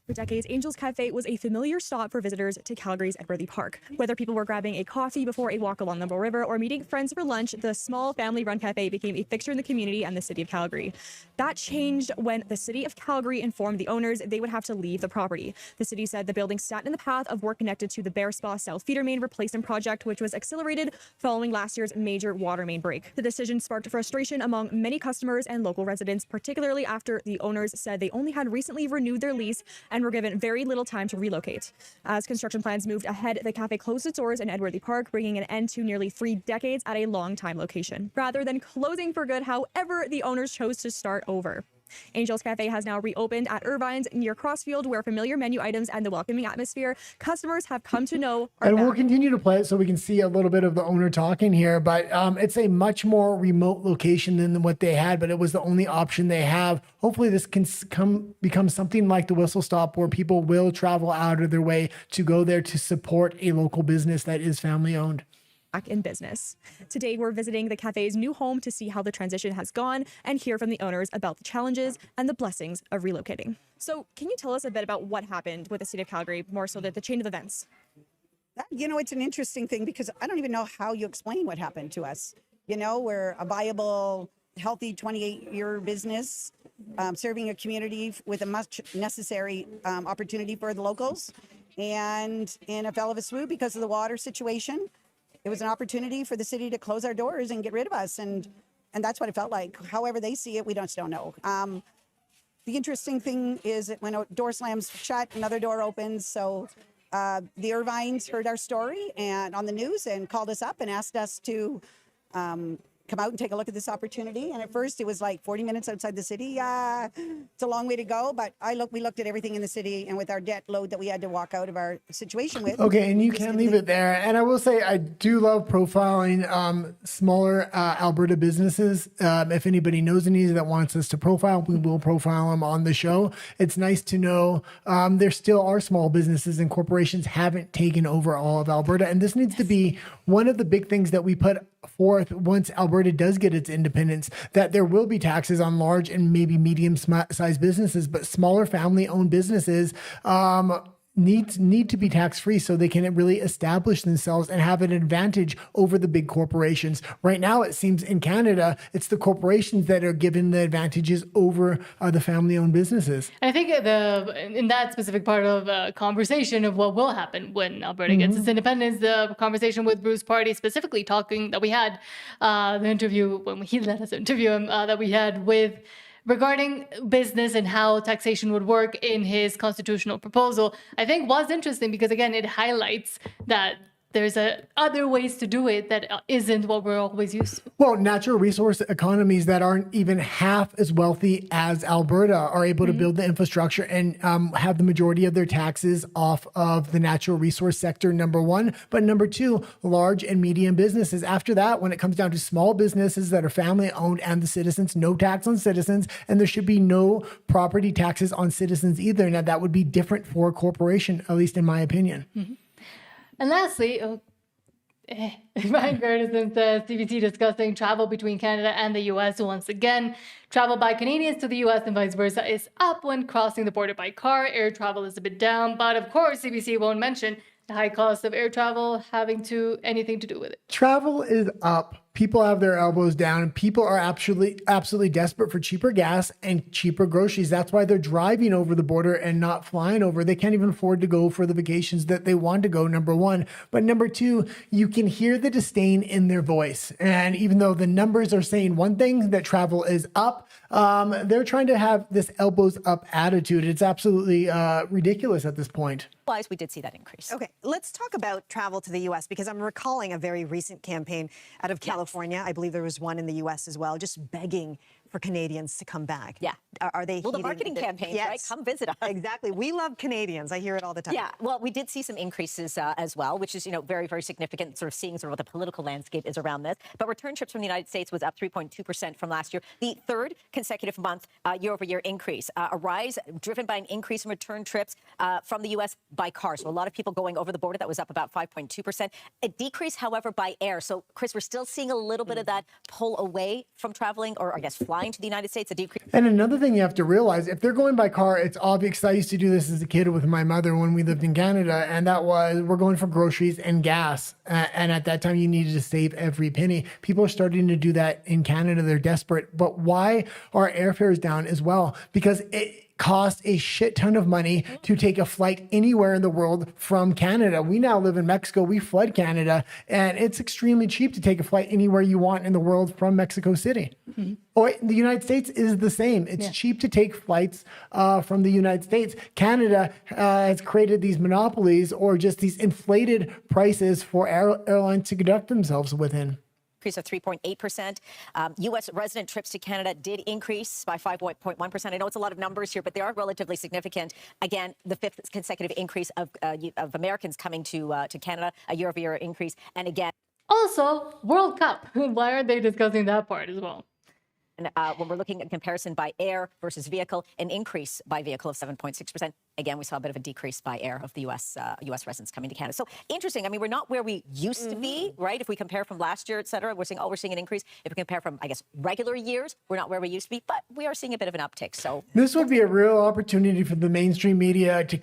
For decades, Angel's Cafe was a familiar stop for visitors to Calgary's Edworthy Park. Whether people were grabbing a coffee before a walk along the Bow River or meeting friends for lunch, the small family-run cafe became a fixture in the community and the city of Calgary. That changed when the city of Calgary informed the owners they would have to leave the property. The city said the building sat in the path of work connected to the Bear Spa South Feeder Main Replacement Project, which was accelerated following last year's major water main break. The decision sparked frustration among many customers and local residents, particularly after the owners said they only had recently renewed their lease and were given very little time to relocate. As construction plans moved ahead, the cafe closed its doors in Edworthy Park, bringing an end to nearly 3 decades at a long-time location. Rather than closing for good, however, the owners chose to start over. Angel's Cafe has now reopened at Irvine's near Crossfield, where familiar menu items and the welcoming atmosphere customers have come to know are And back. we'll continue to play it so we can see a little bit of the owner talking here, but it's a much more remote location than what they had, but it was the only option they have. Hopefully this can become something like the Whistle Stop, where people will travel out of their way to go there to support a local business that is family owned. back in business. Today, we're visiting the cafe's new home to see how the transition has gone and hear from the owners about the challenges and the blessings of relocating. So can you tell us a bit about what happened with the city of Calgary, more so the chain of events? You know, it's an interesting thing because I don't even know how you explain what happened to us. You know, we're a viable, healthy 28-year business serving a community with a much necessary opportunity for the locals. And in a fell of a swoop because of the water situation, it was an opportunity for the city to close our doors and get rid of us. And that's what it felt like. However they see it, we just don't know. The interesting thing is that when a door slams shut, another door opens. So the Irvines heard our story and on the news and called us up and asked us to come out and take a look at this opportunity. And at first it was like 40 minutes outside the city. It's a long way to go, but we looked at everything in the city, and with our debt load that we had to walk out of our situation with. Okay, and you can't leave it there. And I will say, I do love profiling smaller Alberta businesses. If anybody knows any that wants us to profile, we will profile them on the show. It's nice to know there still are small businesses and corporations haven't taken over all of Alberta. And this needs to be one of the big things that we put forth once Alberta does get its independence, that there will be taxes on large and maybe medium-sized businesses, but smaller family-owned businesses need to be tax-free so they can really establish themselves and have an advantage over the big corporations. Right now, it seems in Canada, it's the corporations that are given the advantages over the family-owned businesses. And I think in that specific part of the conversation of what will happen when Alberta gets its independence, the conversation with Bruce Party specifically talking that we had, the interview when he let us interview him, that we had with regarding business and how taxation would work in his constitutional proposal, I think was interesting because, again, it highlights that there's other ways to do it that isn't what we're always used to. Well, natural resource economies that aren't even half as wealthy as Alberta are able to build the infrastructure and have the majority of their taxes off of the natural resource sector, number one. But number two, large and medium businesses. After that, when it comes down to small businesses that are family owned and the citizens, no tax on citizens, and there should be no property taxes on citizens either. Now, that would be different for a corporation, at least in my opinion. And lastly, Ryan Gertison says CBC discussing travel between Canada and the U.S. Once again, travel by Canadians to the U.S. and vice versa is up when crossing the border by car. Air travel is a bit down, but of course, CBC won't mention the high cost of air travel having anything to do with it. Travel is up. People have their elbows down, and people are absolutely desperate for cheaper gas and cheaper groceries. That's why they're driving over the border and not flying over. They can't even afford to go for the vacations that they want to go, number one. But number two, you can hear the disdain in their voice. And even though the numbers are saying one thing, that travel is up, they're trying to have this elbows up attitude. It's absolutely ridiculous at this point. We did see that increase. Okay, let's talk about travel to the U.S. because I'm recalling a very recent campaign out of California. I believe there was one in the U.S. as well, just begging for Canadians to come back. Yeah. Are they? Well, the marketing campaigns, right? Come visit us. Exactly. We love Canadians. I hear it all the time. Yeah. Well, we did see some increases as well, which is, very, very significant, sort of seeing sort of what the political landscape is around this. But return trips from the United States was up 3.2% from last year. The third consecutive month year-over-year increase. A rise driven by an increase in return trips from the U.S. by car. So a lot of people going over the border. That was up about 5.2%. A decrease, however, by air. So, Chris, we're still seeing a little bit of that pull away from traveling, or I guess flying to the United States, a decrease. And another thing you have to realize, if they're going by car, it's obvious. I used to do this as a kid with my mother when we lived in Canada, and that was, we're going for groceries and gas. And at that time, you needed to save every penny. People are starting to do that in Canada. They're desperate. But why are airfares down as well? Because it cost a shit ton of money to take a flight anywhere in the world from Canada. We now live in Mexico. We fled Canada, and it's extremely cheap to take a flight anywhere you want in the world from Mexico City. Or the United States is the same. It's cheap to take flights from the United States. Canada has created these monopolies or just these inflated prices for airlines to conduct themselves within. Increase of 3.8%. U.S. resident trips to Canada did increase by 5.1%. I know it's a lot of numbers here, but they are relatively significant. Again, the fifth consecutive increase of Americans coming to Canada, a year-over-year increase. And again, also World Cup. Why aren't they discussing that part as well? And when we're looking at comparison by air versus vehicle, an increase by vehicle of 7.6%. again, we saw a bit of a decrease by air of the U.S. Residents coming to Canada. So interesting. I mean, we're not where we used to be, right? If we compare from last year, et cetera, we're seeing an increase. If we compare from, I guess, regular years, we're not where we used to be, but we are seeing a bit of an uptick. So this would be a real opportunity for the mainstream media to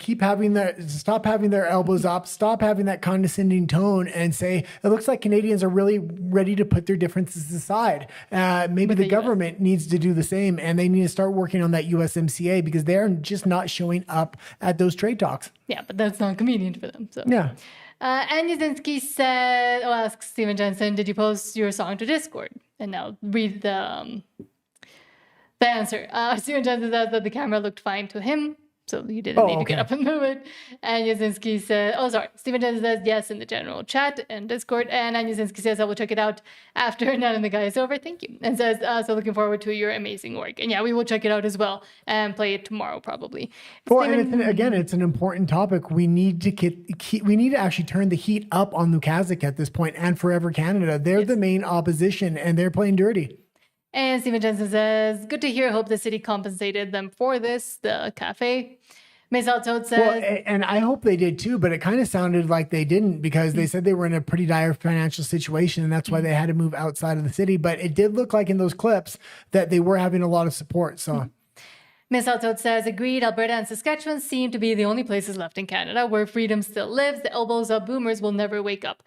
stop having their elbows up, stop having that condescending tone, and say it looks like Canadians are really ready to put their differences aside. Maybe the government needs to do the same, and they need to start working on that USMCA because they're just not showing up at those trade talks. Yeah, but that's not convenient for them. So yeah. Ann Yazinski asked Stephen Jensen, did you post your song to Discord? And now read the answer. Stephen Jensen says that the camera looked fine to him, so you didn't need to get up and move it. And Yazinski said, Stephen Jensen says yes in the general chat and Discord. And Ann Yazinski says, I will check it out after None and the Guy is over. Thank you. And says, so looking forward to your amazing work. And yeah, we will check it out as well and play it tomorrow probably. Well, and it's an important topic. We need to actually turn the heat up on Lukaszuk at this point and Forever Canada. They're the main opposition and they're playing dirty. And Stephen Jensen says, good to hear. Hope the city compensated them for this, the cafe. Maisel Toad says... Well, and I hope they did too, but it kind of sounded like they didn't because they said they were in a pretty dire financial situation and that's why they had to move outside of the city. But it did look like in those clips that they were having a lot of support. So... Maisel Toad says, agreed, Alberta and Saskatchewan seem to be the only places left in Canada where freedom still lives. The elbows up boomers will never wake up.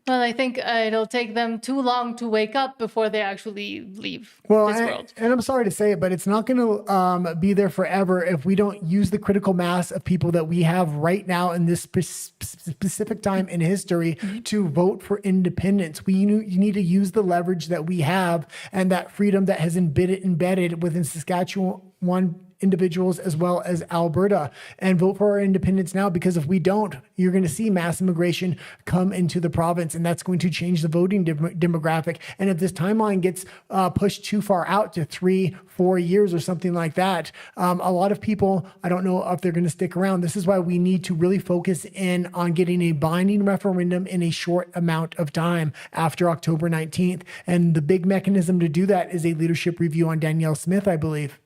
Well, I think it'll take them too long to wake up before they actually leave this world. And I'm sorry to say it, but it's not going to be there forever if we don't use the critical mass of people that we have right now in this specific time in history to vote for independence. You need to use the leverage that we have and that freedom that has embedded within Saskatchewan individuals as well as Alberta and vote for our independence now, because if we don't, you're going to see mass immigration come into the province and that's going to change the voting demographic. And if this timeline gets pushed too far out to 3-4 years or something like that, a lot of people, I don't know if they're going to stick around. This is why we need to really focus in on getting a binding referendum in a short amount of time after October 19th. And the big mechanism to do that is a leadership review on Danielle Smith, I believe.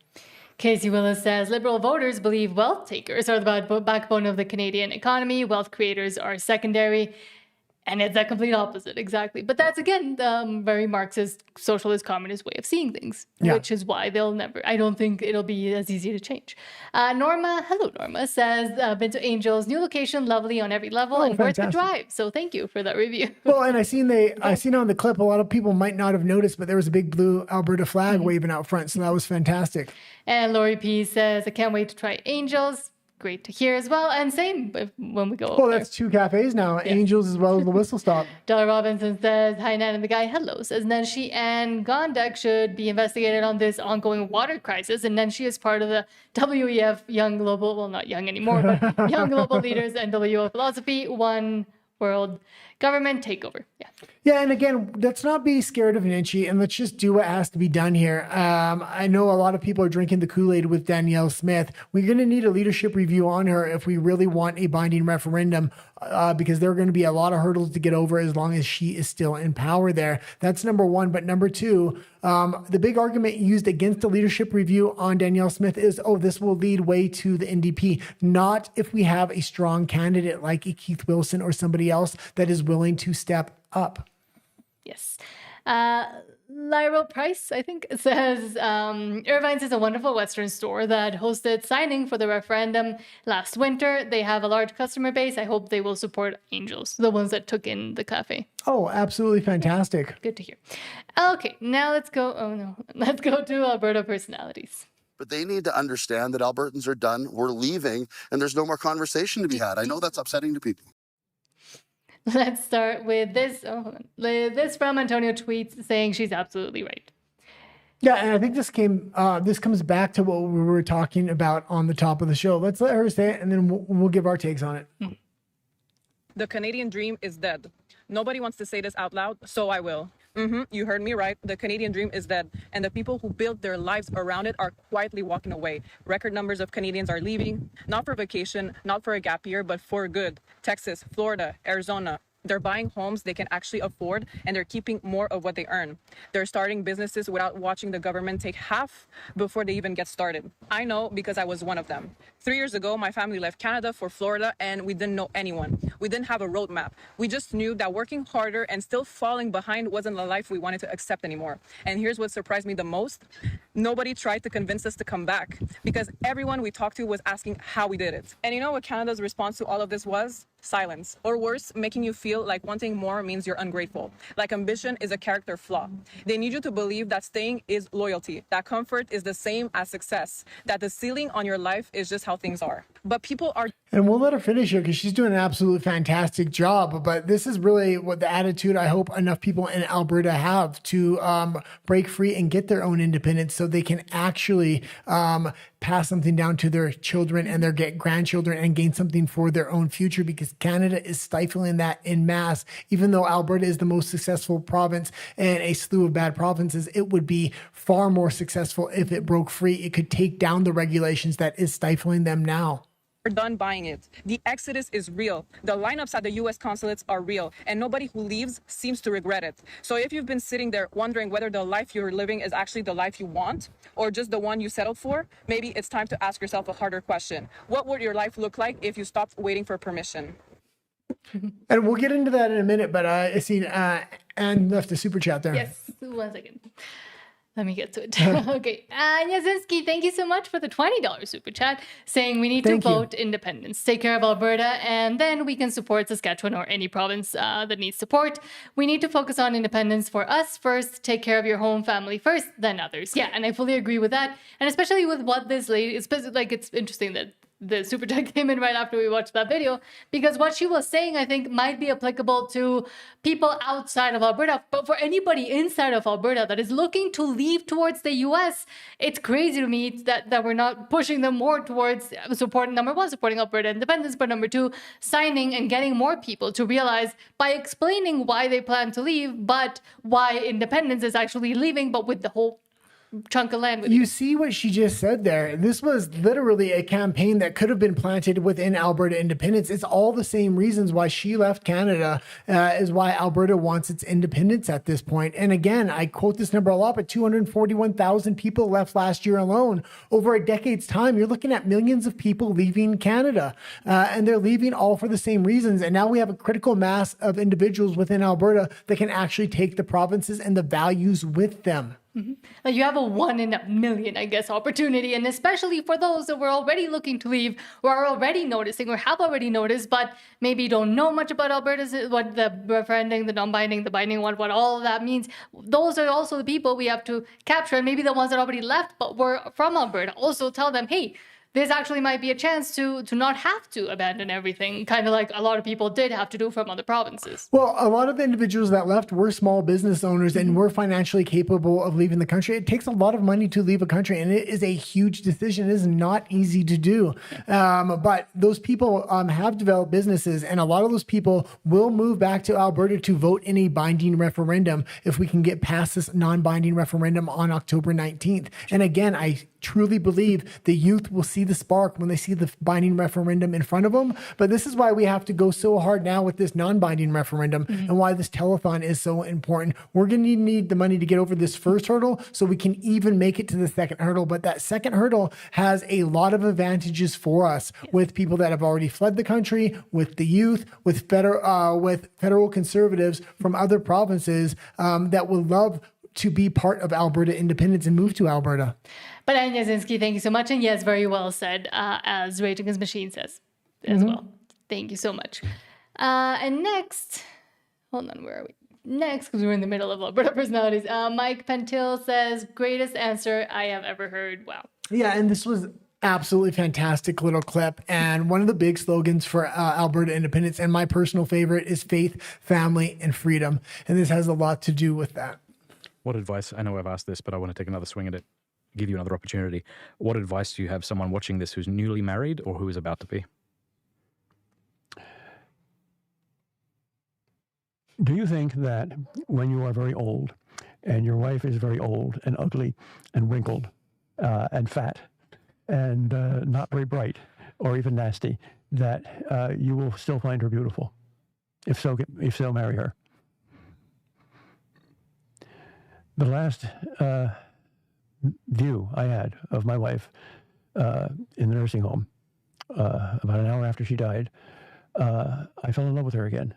Casey Willis says, Liberal voters believe wealth takers are the backbone of the Canadian economy. Wealth creators are secondary. And it's the complete opposite, exactly. But that's, again, the very Marxist, socialist, communist way of seeing things, which is why I don't think it'll be as easy to change. Hello Norma, says, been to Angels, new location, lovely on every level, and worth the drive. So thank you for that review. Well, and I seen on the clip, a lot of people might not have noticed, but there was a big blue Alberta flag waving out front, so that was fantastic. And Lori P says, I can't wait to try Angels. Great to hear as well. And same when we go over. Well, that's 2 cafes now, Angels as well as the Whistle Stop. Dollar Robinson says, hi, Nan and the Guy. Hello, says Nenshi and Gondek should be investigated on this ongoing water crisis. And Nenshi is part of the WEF Young Global, well, not young anymore, but Young Global Leaders and WEF Philosophy, One World Government Takeover. Yeah, and again, let's not be scared of Nenshi, and let's just do what has to be done here. I know a lot of people are drinking the Kool-Aid with Danielle Smith. We're going to need a leadership review on her if we really want a binding referendum, because there are going to be a lot of hurdles to get over as long as she is still in power there. That's number one. But number two, the big argument used against the leadership review on Danielle Smith is, this will lead way to the NDP. Not if we have a strong candidate like a Keith Wilson or somebody else that is willing to step up. Yes. Lyra Price, I think, says, Irvine's is a wonderful Western store that hosted signing for the referendum last winter. They have a large customer base. I hope they will support Angels, the ones that took in the cafe. Oh, absolutely fantastic. Good to hear. Okay, now let's go. Let's go to Alberta Personalities. But they need to understand that Albertans are done. We're leaving, and there's no more conversation to be had. I know that's upsetting to people. Let's start with this. This from Antonio tweets saying she's absolutely right. Yeah, and I think this comes back to what we were talking about on the top of the show. Let's let her say it, and then we'll give our takes on it. The Canadian dream is dead. Nobody wants to say this out loud, so I will. You heard me right. The Canadian dream is dead, and the people who built their lives around it are quietly walking away. Record numbers of Canadians are leaving, not for vacation, not for a gap year, but for good. Texas, Florida, Arizona, They're buying homes they can actually afford, and they're keeping more of what they earn. They're starting businesses without watching the government take half before they even get started. I know because I was one of them. 3 years ago, my family left Canada for Florida, and we didn't know anyone. We didn't have a roadmap. We just knew that working harder and still falling behind wasn't the life we wanted to accept anymore. And here's what surprised me the most. Nobody tried to convince us to come back because everyone we talked to was asking how we did it. And you know what Canada's response to all of this was? Silence. Or worse, making you feel like wanting more means you're ungrateful. Like ambition is a character flaw. They need you to believe that staying is loyalty, that comfort is the same as success, that the ceiling on your life is just how things are. But people are... And we'll let her finish here because she's doing an absolutely fantastic job. But this is really what the attitude I hope enough people in Alberta have to break free and get their own independence so they can actually pass something down to their children and their grandchildren and gain something for their own future, because Canada is stifling that en masse. Even though Alberta is the most successful province and a slew of bad provinces, it would be far more successful if it broke free. It could take down the regulations that is stifling them now. We're done buying it. The exodus is real. The lineups at the U.S. consulates are real, and nobody who leaves seems to regret it. So if you've been sitting there wondering whether the life you're living is actually the life you want or just the one you settled for, maybe it's time to ask yourself a harder question. What would your life look like if you stopped waiting for permission? And we'll get into that in a minute, but I see Anne left a super chat there. Yes, 1 second. Let me get to it. Okay. Anya Zinski, thank you so much for the $20 super chat, saying we need to vote independence, take care of Alberta, and then we can support Saskatchewan or any province that needs support. We need to focus on independence for us first, take care of your home family first, then others. Yeah, and I fully agree with that. And especially with what this lady, it's interesting that the super chat came in right after we watched that video, because what she was saying, I think, might be applicable to people outside of Alberta. But for anybody inside of Alberta that is looking to leave towards the US, it's crazy to me that we're not pushing them more towards supporting, number one, supporting Alberta independence, but number two, signing and getting more people to realize by explaining why they plan to leave, but why independence is actually leaving, but with the whole chunk of land with you. See what she just said there? This was literally a campaign that could have been planted within Alberta independence. It's all the same reasons why she left Canada is why Alberta wants its independence at this point. And again, I quote this number a lot, but 241,000 people left last year alone. Over a decade's time, you're looking at millions of people leaving Canada, and they're leaving all for the same reasons. And now we have a critical mass of individuals within Alberta that can actually take the provinces and the values with them. Mm-hmm. Like you have a 1 in a million, I guess, opportunity. And especially for those that were already looking to leave or are already noticing or have already noticed, but maybe don't know much about Alberta's, what the referendum, the non-binding, the binding, what all of that means. Those are also the people we have to capture. And maybe the ones that already left but were from Alberta, also tell them, hey, this actually might be a chance to not have to abandon everything, kind of like a lot of people did have to do from other provinces. Well, a lot of the individuals that left were small business owners and were financially capable of leaving the country. It takes a lot of money to leave a country, and it is a huge decision. It is not easy to do. But those people have developed businesses, and a lot of those people will move back to Alberta to vote in a binding referendum if we can get past this non-binding referendum on October 19th. And again, I truly believe the youth will see the spark when they see the binding referendum in front of them. But this is why we have to go so hard now with this non-binding referendum and why this telethon is so important. We're going to need the money to get over this first hurdle so we can even make it to the second hurdle. But that second hurdle has a lot of advantages for us with people that have already fled the country, with the youth, with federal conservatives from other provinces that would love to be part of Alberta independence and move to Alberta. But Anya Zinski, thank you so much. And yes, very well said, as Rage Against Machine says as well. Thank you so much. And next, hold on, where are we? Next, because we're in the middle of Alberta Personalities, Mike Pentil says, greatest answer I have ever heard. Wow. Yeah, and this was absolutely fantastic little clip. And one of the big slogans for Alberta independence, and my personal favorite, is faith, family, and freedom. And this has a lot to do with that. What advice, I know I've asked this, but I want to take another swing at it, give you another opportunity. What advice do you have someone watching this who's newly married or who is about to be? Do you think that when you are very old and your wife is very old and ugly and wrinkled and fat and not very bright or even nasty, that you will still find her beautiful? If so, marry her. The last view I had of my wife in the nursing home, about an hour after she died, I fell in love with her again.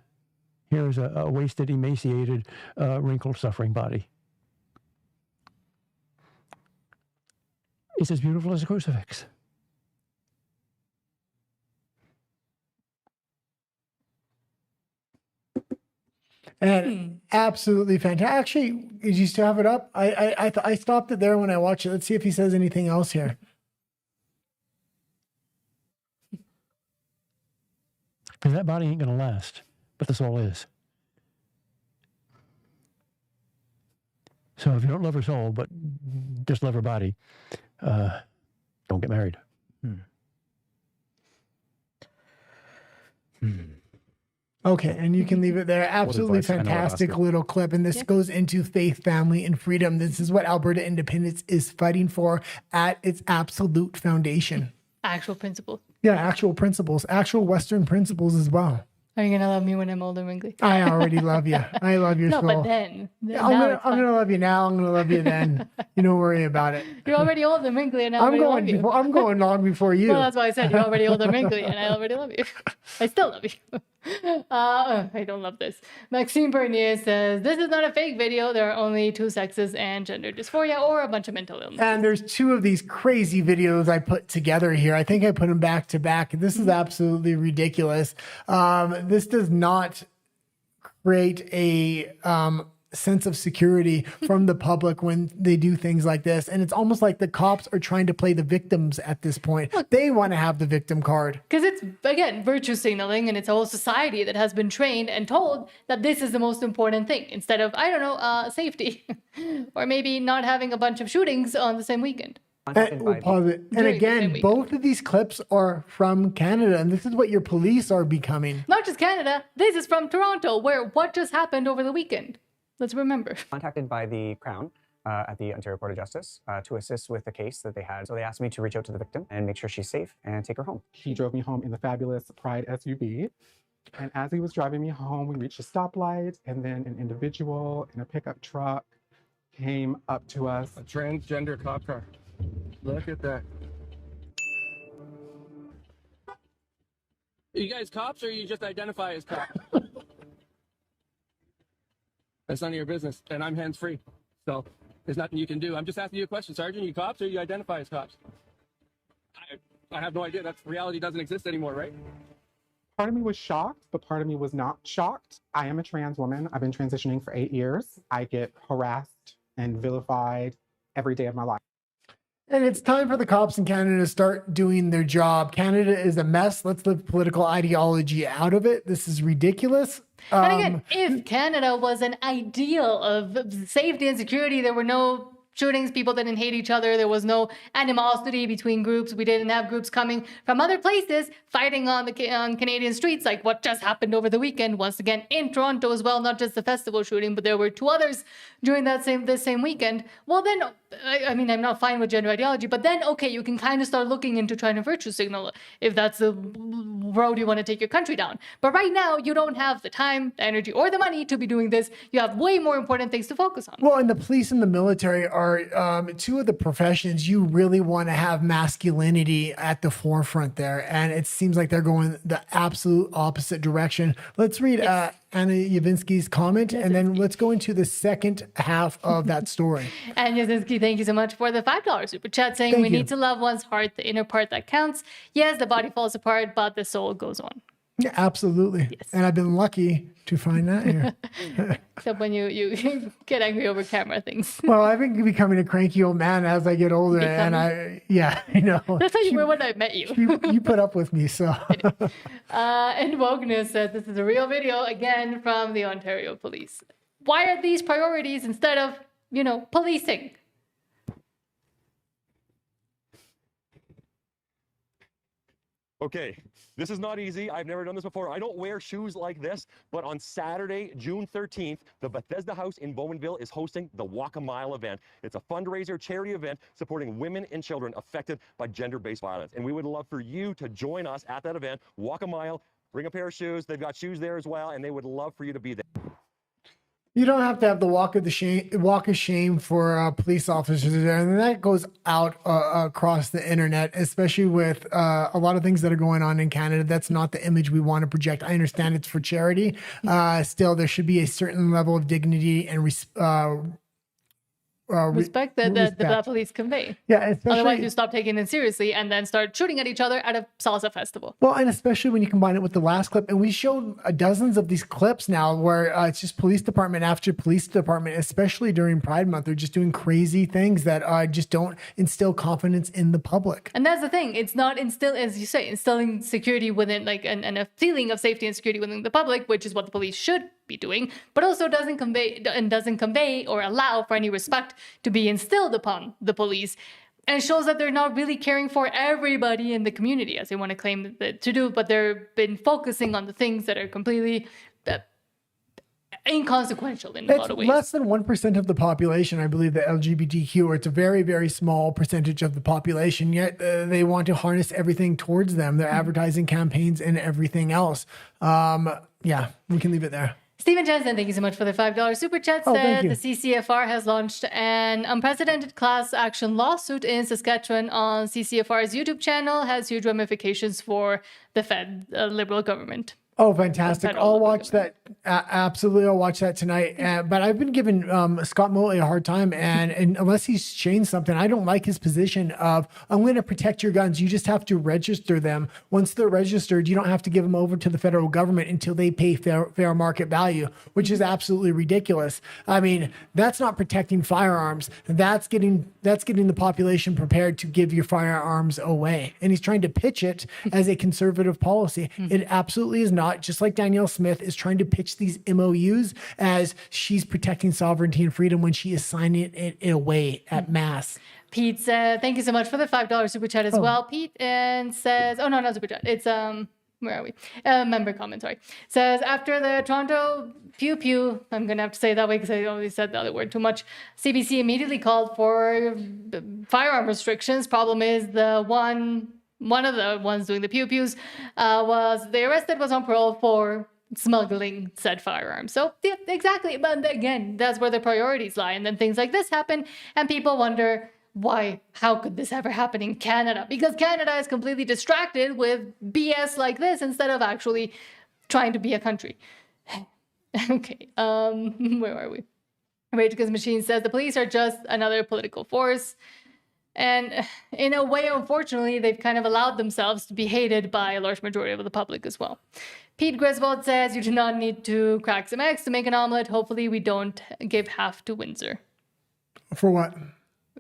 Here's a wasted, emaciated, wrinkled, suffering body. It's as beautiful as a crucifix. And absolutely fantastic. Actually, did you still have it up? I stopped it there when I watched it. Let's see if he says anything else here. Because that body ain't going to last, but the soul is. So if you don't love her soul, but just love her body, don't get married. Okay, and you can leave it there. Absolutely fantastic little clip. And this goes into faith, family, and freedom. This is what Alberta independence is fighting for at its absolute foundation. Actual principles. Yeah, actual principles, actual Western principles as well. Are you gonna love me when I'm old and wrinkly? I already love you. I love your no, soul. but then I'm gonna love you now. I'm gonna love you then. You don't worry about it. You're already old and wrinkly, and I already love you. I'm going long before you. Well, that's why I said you're already old and wrinkly, and I already love you. I still love you. I don't love this. Maxime Bernier says, this is not a fake video. There are only 2 sexes and gender dysphoria or a bunch of mental illness. And there's 2 of these crazy videos I put together here. I think I put them back to back. This is absolutely ridiculous. This does not create a sense of security from the public when they do things like this. And it's almost like the cops are trying to play the victims at this point. They want to have the victim card. Because it's, again, virtue signaling, and it's a whole society that has been trained and told that this is the most important thing instead of, I don't know, safety or maybe not having a bunch of shootings on the same weekend. And we'll pause it. And again, both of these clips are from Canada, and this is what your police are becoming. Not just Canada. This is from Toronto, where what just happened over the weekend? Let's remember. Contacted by the Crown at the Ontario Court of Justice to assist with the case that they had. So they asked me to reach out to the victim and make sure she's safe and take her home. He drove me home in the fabulous Pride SUV. And as he was driving me home, we reached a stoplight, and then an individual in a pickup truck came up to us. A transgender cop car. Look at that. Are you guys cops, or you just identify as cops? That's none of your business, and I'm hands-free, so there's nothing you can do. I'm just asking you a question, Sergeant. You cops, or you identify as cops? I have no idea. That's reality doesn't exist anymore, right? Part of me was shocked, but part of me was not shocked. I am a trans woman. I've been transitioning for 8 years. I get harassed and vilified every day of my life. And it's time for the cops in Canada to start doing their job. Canada is a mess. Let's live political ideology out of it. This is ridiculous. And again, if Canada was an ideal of safety and security, there were no shootings, people didn't hate each other, there was no animosity between groups, we didn't have groups coming from other places fighting on Canadian streets like what just happened over the weekend, once again in Toronto as well, not just the festival shooting, but there were 2 others during this same weekend. Well then, I mean, I'm not fine with gender ideology, but then, okay, you can kind of start looking into trying to virtue signal if that's the road you want to take your country down. But right now, you don't have the time, the energy, or the money to be doing this. You have way more important things to focus on. Well, and the police and the military are 2 of the professions you really want to have masculinity at the forefront there. And it seems like they're going the absolute opposite direction. Let's read Anna Yavinsky's comment, and then let's go into the second half of that story. And Yavinsky, thank you so much for the $5 super chat saying we need to love one's heart, the inner part that counts. Yes, the body falls apart, but the soul goes on. Yeah, absolutely. Yes. And I've been lucky to find that here. Except when you get angry over camera things. Well, I've been becoming a cranky old man as I get older. And you know. That's how you were when I met you. You put up with me, so. And Wokeness said this is a real video, again, from the Ontario Police. Why are these priorities instead of, policing? Okay, this is not easy. I've never done this before. I don't wear shoes like this, but on Saturday, June 13th, the Bethesda House in Bowmanville is hosting the Walk a Mile event. It's a fundraiser charity event supporting women and children affected by gender-based violence. And we would love for you to join us at that event, Walk a Mile, Bring a pair of shoes. They've got shoes there as well, and they would love for you to be there. You don't have to have the walk of shame for police officers there, and that goes out across the internet, especially with a lot of things that are going on in Canada. That's not the image we want to project. I understand it's for charity. Still, there should be a certain level of dignity and respect that the police convey. Yeah, especially, otherwise you stop taking it seriously and then start shooting at each other at a salsa festival. Well, and especially when you combine it with the last clip, and we showed dozens of these clips now where it's just police department after police department, especially during Pride Month, they're just doing crazy things that just don't instill confidence in the public. And that's the thing. It's not as you say, instilling security within, like, and a feeling of safety and security within the public, which is what the police should be doing, but also doesn't convey or allow for any respect to be instilled upon the police, and shows that they're not really caring for everybody in the community as they want to claim that to do, but they've been focusing on the things that are completely inconsequential in a lot of ways. Less than 1% of the population, I believe, the LGBTQ, or it's a very, very small percentage of the population, yet they want to harness everything towards them, their advertising campaigns and everything else. Yeah, we can leave it there. Stephen Jensen, thank you so much for the $5 super chat. Said the CCFR has launched an unprecedented class action lawsuit in Saskatchewan on CCFR's YouTube channel. Has huge ramifications for the Liberal government. Oh, fantastic. I'll watch that. Absolutely. I'll watch that tonight. But I've been giving Scott Motley a hard time. And unless he's changed something, I don't like his position of, I'm going to protect your guns. You just have to register them. Once they're registered, you don't have to give them over to the federal government until they pay fair market value, which is absolutely ridiculous. I mean, that's not protecting firearms. That's getting the population prepared to give your firearms away. And he's trying to pitch it as a conservative policy. It absolutely is not. Just like Danielle Smith is trying to pitch these MOUs as she's protecting sovereignty and freedom when she is signing it away at mass. Pete said, thank you so much for the $5 super chat as well. Pete and says, oh no, not super chat. It's where are we? Member comment, sorry. Says, after the Toronto pew pew, I'm going to have to say it that way because I always said the other word too much. CBC immediately called for firearm restrictions. Problem is one of the ones doing the pew-pews was on parole for smuggling said firearms. So yeah, exactly. But again, that's where the priorities lie. And then things like this happen and people wonder, how could this ever happen in Canada? Because Canada is completely distracted with BS like this instead of actually trying to be a country. Okay, where are we? Rage Against Machine says the police are just another political force. And in a way, unfortunately, they've kind of allowed themselves to be hated by a large majority of the public as well. Pete Griswold says, you do not need to crack some eggs to make an omelet. Hopefully we don't give half to Windsor. For what?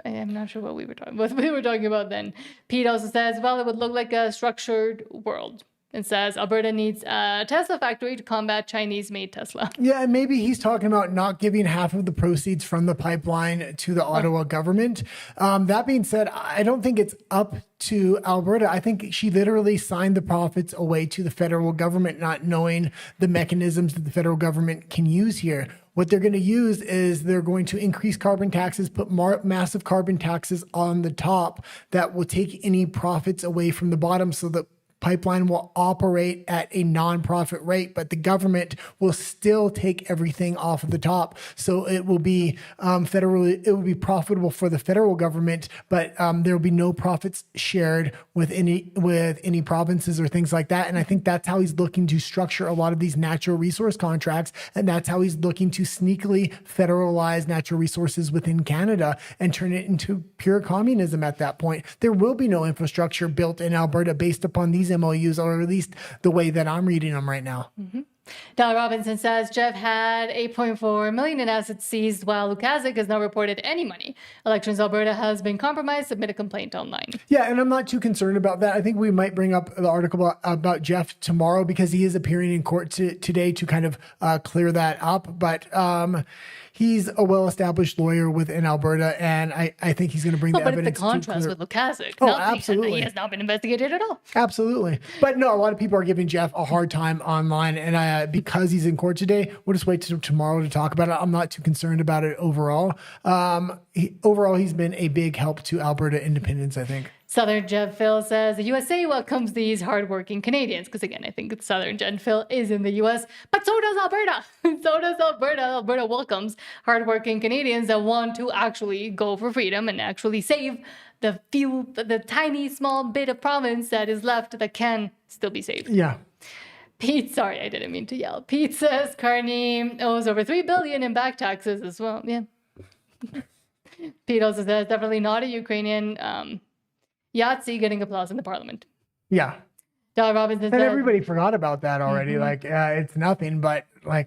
I'm not sure what we were talking about then. Pete also says, well, it would look like a structured world. And says Alberta needs a Tesla factory to combat Chinese-made Tesla. Yeah, and maybe he's talking about not giving half of the proceeds from the pipeline to the Ottawa government. That being said, I don't think it's up to Alberta. I think she literally signed the profits away to the federal government, not knowing the mechanisms that the federal government can use here. What they're going to use is they're going to increase carbon taxes, put more massive carbon taxes on the top that will take any profits away from the bottom so that pipeline will operate at a non-profit rate, but the government will still take everything off of the top. So it will be it will be profitable for the federal government, but there will be no profits shared with any provinces or things like that. And I think that's how he's looking to structure a lot of these natural resource contracts, and that's how he's looking to sneakily federalize natural resources within Canada and turn it into pure communism at that point. There will be no infrastructure built in Alberta based upon these MOUs, or at least the way that I'm reading them right now. Mm-hmm. Dal Robinson says Jeff had $8.4 million in assets seized while Lukaszuk has not reported any money. Elections Alberta has been compromised. Submit a complaint online. Yeah, and I'm not too concerned about that. I think we might bring up the article about Jeff tomorrow because he is appearing in court today to kind of clear that up. But he's a well-established lawyer within Alberta, and I think he's going to bring the evidence. But it's the contrast with Lukaszuk. Oh, absolutely. He has not been investigated at all. Absolutely. But no, a lot of people are giving Jeff a hard time online, and because he's in court today. We'll just wait till tomorrow to talk about it. I'm not too concerned about it overall. Overall, he's been a big help to Alberta independence, I think. Southern Genfil says the USA welcomes these hardworking Canadians. Because again, I think Southern Genfil is in the US, but so does Alberta. So does Alberta. Alberta welcomes hardworking Canadians that want to actually go for freedom and actually save the tiny small bit of province that is left that can still be saved. Yeah. Pete, sorry, I didn't mean to yell. Pete says Carney owes over $3 billion in back taxes as well. Yeah. Pete also says definitely not a Ukrainian Yahtzee getting applause in the parliament. Yeah. Doug Robinson And says, everybody forgot about that already. It's nothing, but I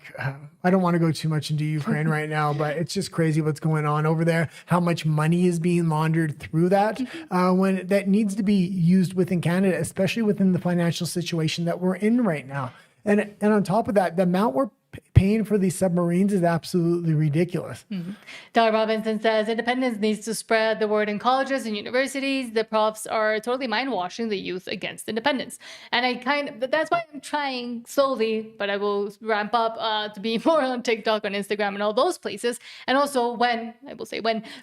don't want to go too much into Ukraine right now, but it's just crazy what's going on over there, how much money is being laundered through that, when that needs to be used within Canada, especially within the financial situation that we're in right now. And on top of that, the amount we're paying for these submarines is absolutely ridiculous. Doug Robinson says independence needs to spread the word in colleges and universities. The profs are totally mind washing the youth against independence. And that's why I'm trying slowly, but I will ramp up to be more on TikTok, on Instagram, and all those places. And also when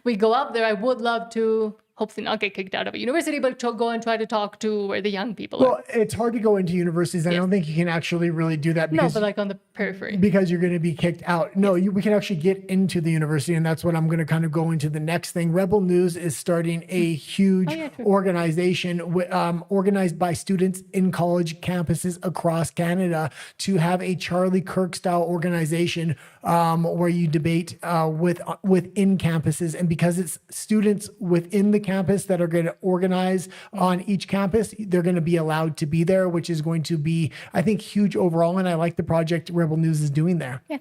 we go up there, I would love to hopefully not get kicked out of a university, but to go and try to talk to where the young people are. Well, it's hard to go into universities. I don't think you can actually really do that because no, but on the periphery. Because you're going to be kicked out. No, we can actually get into the university, and that's what I'm going to kind of go into the next thing. Rebel News is starting a huge organization organized by students in college campuses across Canada to have a Charlie Kirk style organization where you debate within campuses. And because it's students within the campus that are going to organize on each campus, they're going to be allowed to be there, which is going to be, I think, huge overall. And I like the project Rebel News is doing there. Yeah.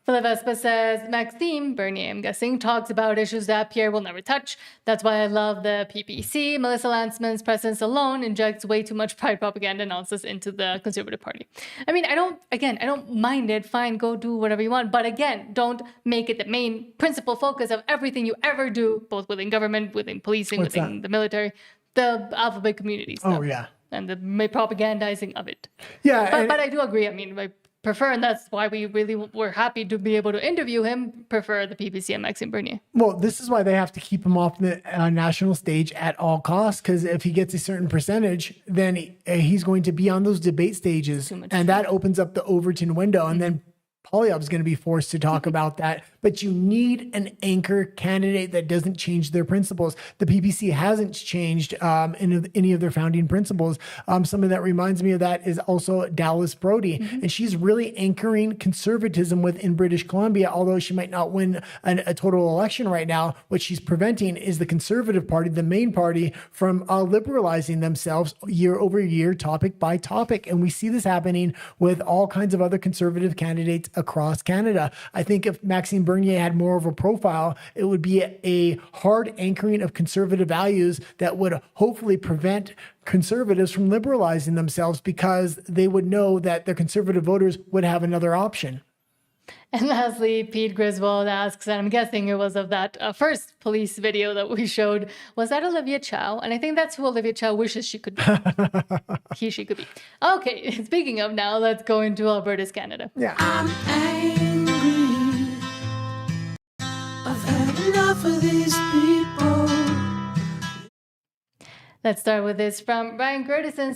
Philip Vespa says, Maxime Bernier, I'm guessing, talks about issues that Pierre will never touch. That's why I love the PPC. Melissa Lantzman's presence alone injects way too much pride propaganda nonsense into the Conservative Party. I mean, I don't mind it. Fine, go do whatever you want. But again, don't make it the main principal focus of everything you ever do, both within government, within policing, within the military, the alphabet community stuff. Oh, yeah. And the propagandizing of it. Yeah. But I do agree. I mean, I prefer, and that's why we really were happy to be able to interview him, prefer the PPC and Maxime Bernier. Well, this is why they have to keep him off the national stage at all costs, because if he gets a certain percentage, then he's going to be on those debate stages, and that opens up the Overton window, and then Poilievre's going to be forced to talk about that. But you need an anchor candidate that doesn't change their principles. The PPC hasn't changed any of their founding principles. Something that reminds me of that is also Dallas Brody. And she's really anchoring conservatism within British Columbia, although she might not win a total election right now. What she's preventing is the Conservative Party, the main party, from liberalizing themselves year over year, topic by topic. And we see this happening with all kinds of other conservative candidates across Canada. I think if Maxime Bernier had more of a profile, it would be a hard anchoring of conservative values that would hopefully prevent conservatives from liberalizing themselves, because they would know that their conservative voters would have another option. And lastly, Pete Griswold asks, and I'm guessing it was of that first police video that we showed, was that Olivia Chow? And I think that's who Olivia Chow wishes she could be. She could be. Okay, speaking of now, let's go into Alberta's Canada. Yeah. I'm angry. I've had enough of these people. Let's start with this from Ryan Curtison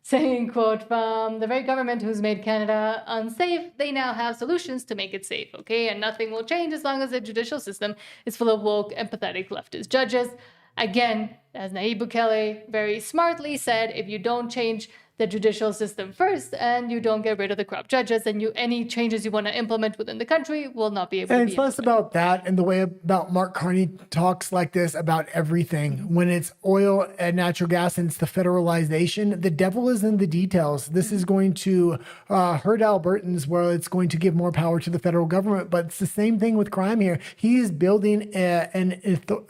saying, quote, from the very government who's made Canada unsafe, they now have solutions to make it safe, okay? And nothing will change as long as the judicial system is full of woke, empathetic leftist judges. Again, as Nayib Bukele very smartly said, if you don't change the judicial system first and you don't get rid of the corrupt judges, then any changes you want to implement within the country will not be able to be. And it's less about that and the way about Mark Carney talks like this about everything. When it's oil and natural gas and it's the federalization, the devil is in the details. This is going to hurt Albertans, where it's going to give more power to the federal government. But it's the same thing with crime here. He is building an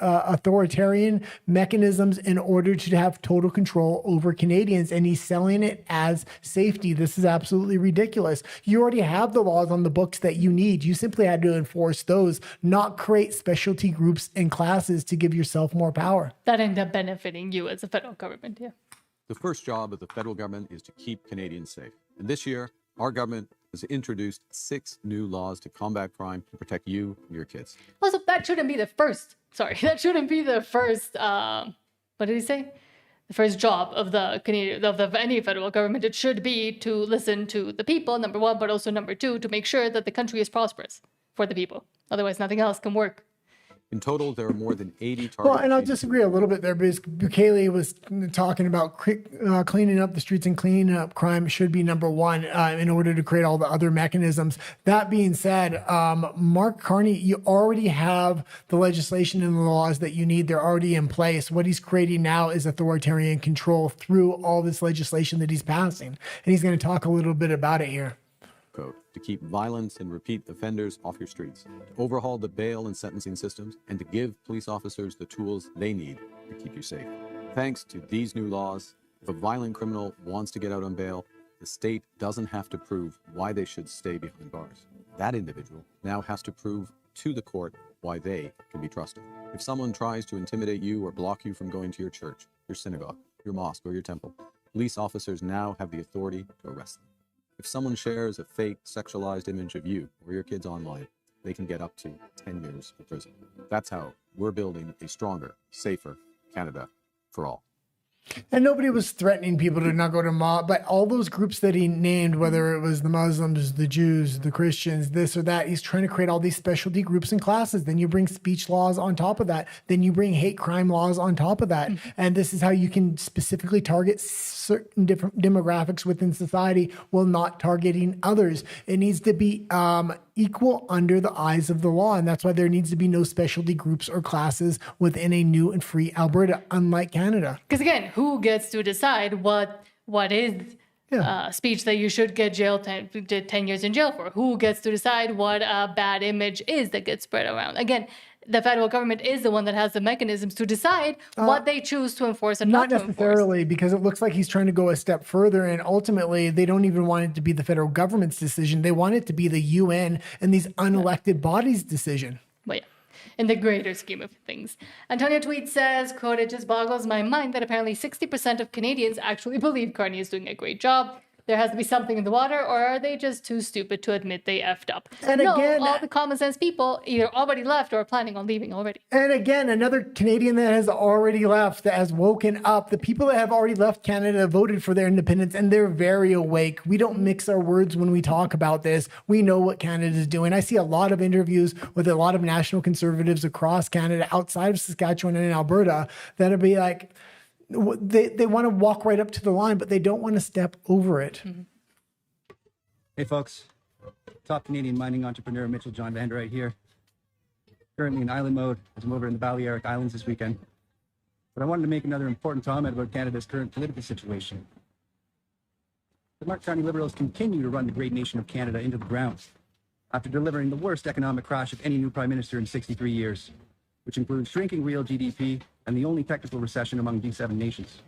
authoritarian mechanisms in order to have total control over Canadians, and he's selling it as safety. This is absolutely ridiculous. You already have the laws on the books that you need. You simply had to enforce those, not create specialty groups and classes to give yourself more power. That end up benefiting you as a federal government, yeah. The first job of the federal government is to keep Canadians safe. And this year, Our government has introduced 6 new laws to combat crime and protect you and your kids. Also, that shouldn't be the first. Sorry, that shouldn't be the first. What did he say? The first job of the Canadian of any federal government. It should be to listen to the people, number one, but also number two, to make sure that the country is prosperous for the people. Otherwise, nothing else can work. In total, there are more than 80 targets. Well, and I'll disagree a little bit there because Bukele was talking about cleaning up the streets and cleaning up crime should be number one in order to create all the other mechanisms. That being said, Mark Carney, you already have the legislation and the laws that you need. They're already in place. What he's creating now is authoritarian control through all this legislation that he's passing. And he's going to talk a little bit about it here. Code to keep violence and repeat offenders off your streets, to overhaul the bail and sentencing systems, and to give police officers the tools they need to keep you safe. Thanks to these new laws, if a violent criminal wants to get out on bail, the state doesn't have to prove why they should stay behind bars. That individual now has to prove to the court why they can be trusted. If someone tries to intimidate you or block you from going to your church, your synagogue, your mosque, or your temple, police officers now have the authority to arrest them. If someone shares a fake, sexualized image of you or your kids online, they can get up to 10 years in prison. That's how we're building a stronger, safer Canada for all. And nobody was threatening people to not go to mosque, but all those groups that he named, whether it was the Muslims, the Jews, the Christians, this or that, he's trying to create all these specialty groups and classes. Then you bring speech laws on top of that. Then you bring hate crime laws on top of that. And this is how you can specifically target certain different demographics within society while not targeting others. It needs to be equal under the eyes of the law. And that's why there needs to be no specialty groups or classes within a new and free Alberta, unlike Canada. Because again, who gets to decide what is speech that you should get 10 years in jail for? Who gets to decide what a bad image is that gets spread around? Again, the federal government is the one that has the mechanisms to decide what they choose to enforce and not to enforce. Not necessarily, because it looks like he's trying to go a step further, and ultimately they don't even want it to be the federal government's decision. They want it to be the UN and these unelected bodies' decision. Well, yeah, in the greater scheme of things. Antonio Tweet says, quote, "It just boggles my mind that apparently 60% of Canadians actually believe Carney is doing a great job. There has to be something in the water, or are they just too stupid to admit they effed up?" And no, again, all the common sense people either already left or are planning on leaving already. And again, another Canadian that has already left, that has woken up. The people that have already left Canada voted for their independence, and they're very awake. We don't mix our words when we talk about this. We know what Canada is doing. I see a lot of interviews with a lot of national conservatives across Canada, outside of Saskatchewan and in Alberta, that'll be like, they want to walk right up to the line, but they don't want to step over it. Hey folks, top Canadian mining entrepreneur Mitchell John Vander right here. Currently in island mode as I'm over in the Balearic Islands this weekend. But I wanted to make another important comment about Canada's current political situation. The Mark Carney Liberals continue to run the great nation of Canada into the ground after delivering the worst economic crash of any new Prime Minister in 63 years, which includes shrinking real GDP and the only technical recession among G7 nations.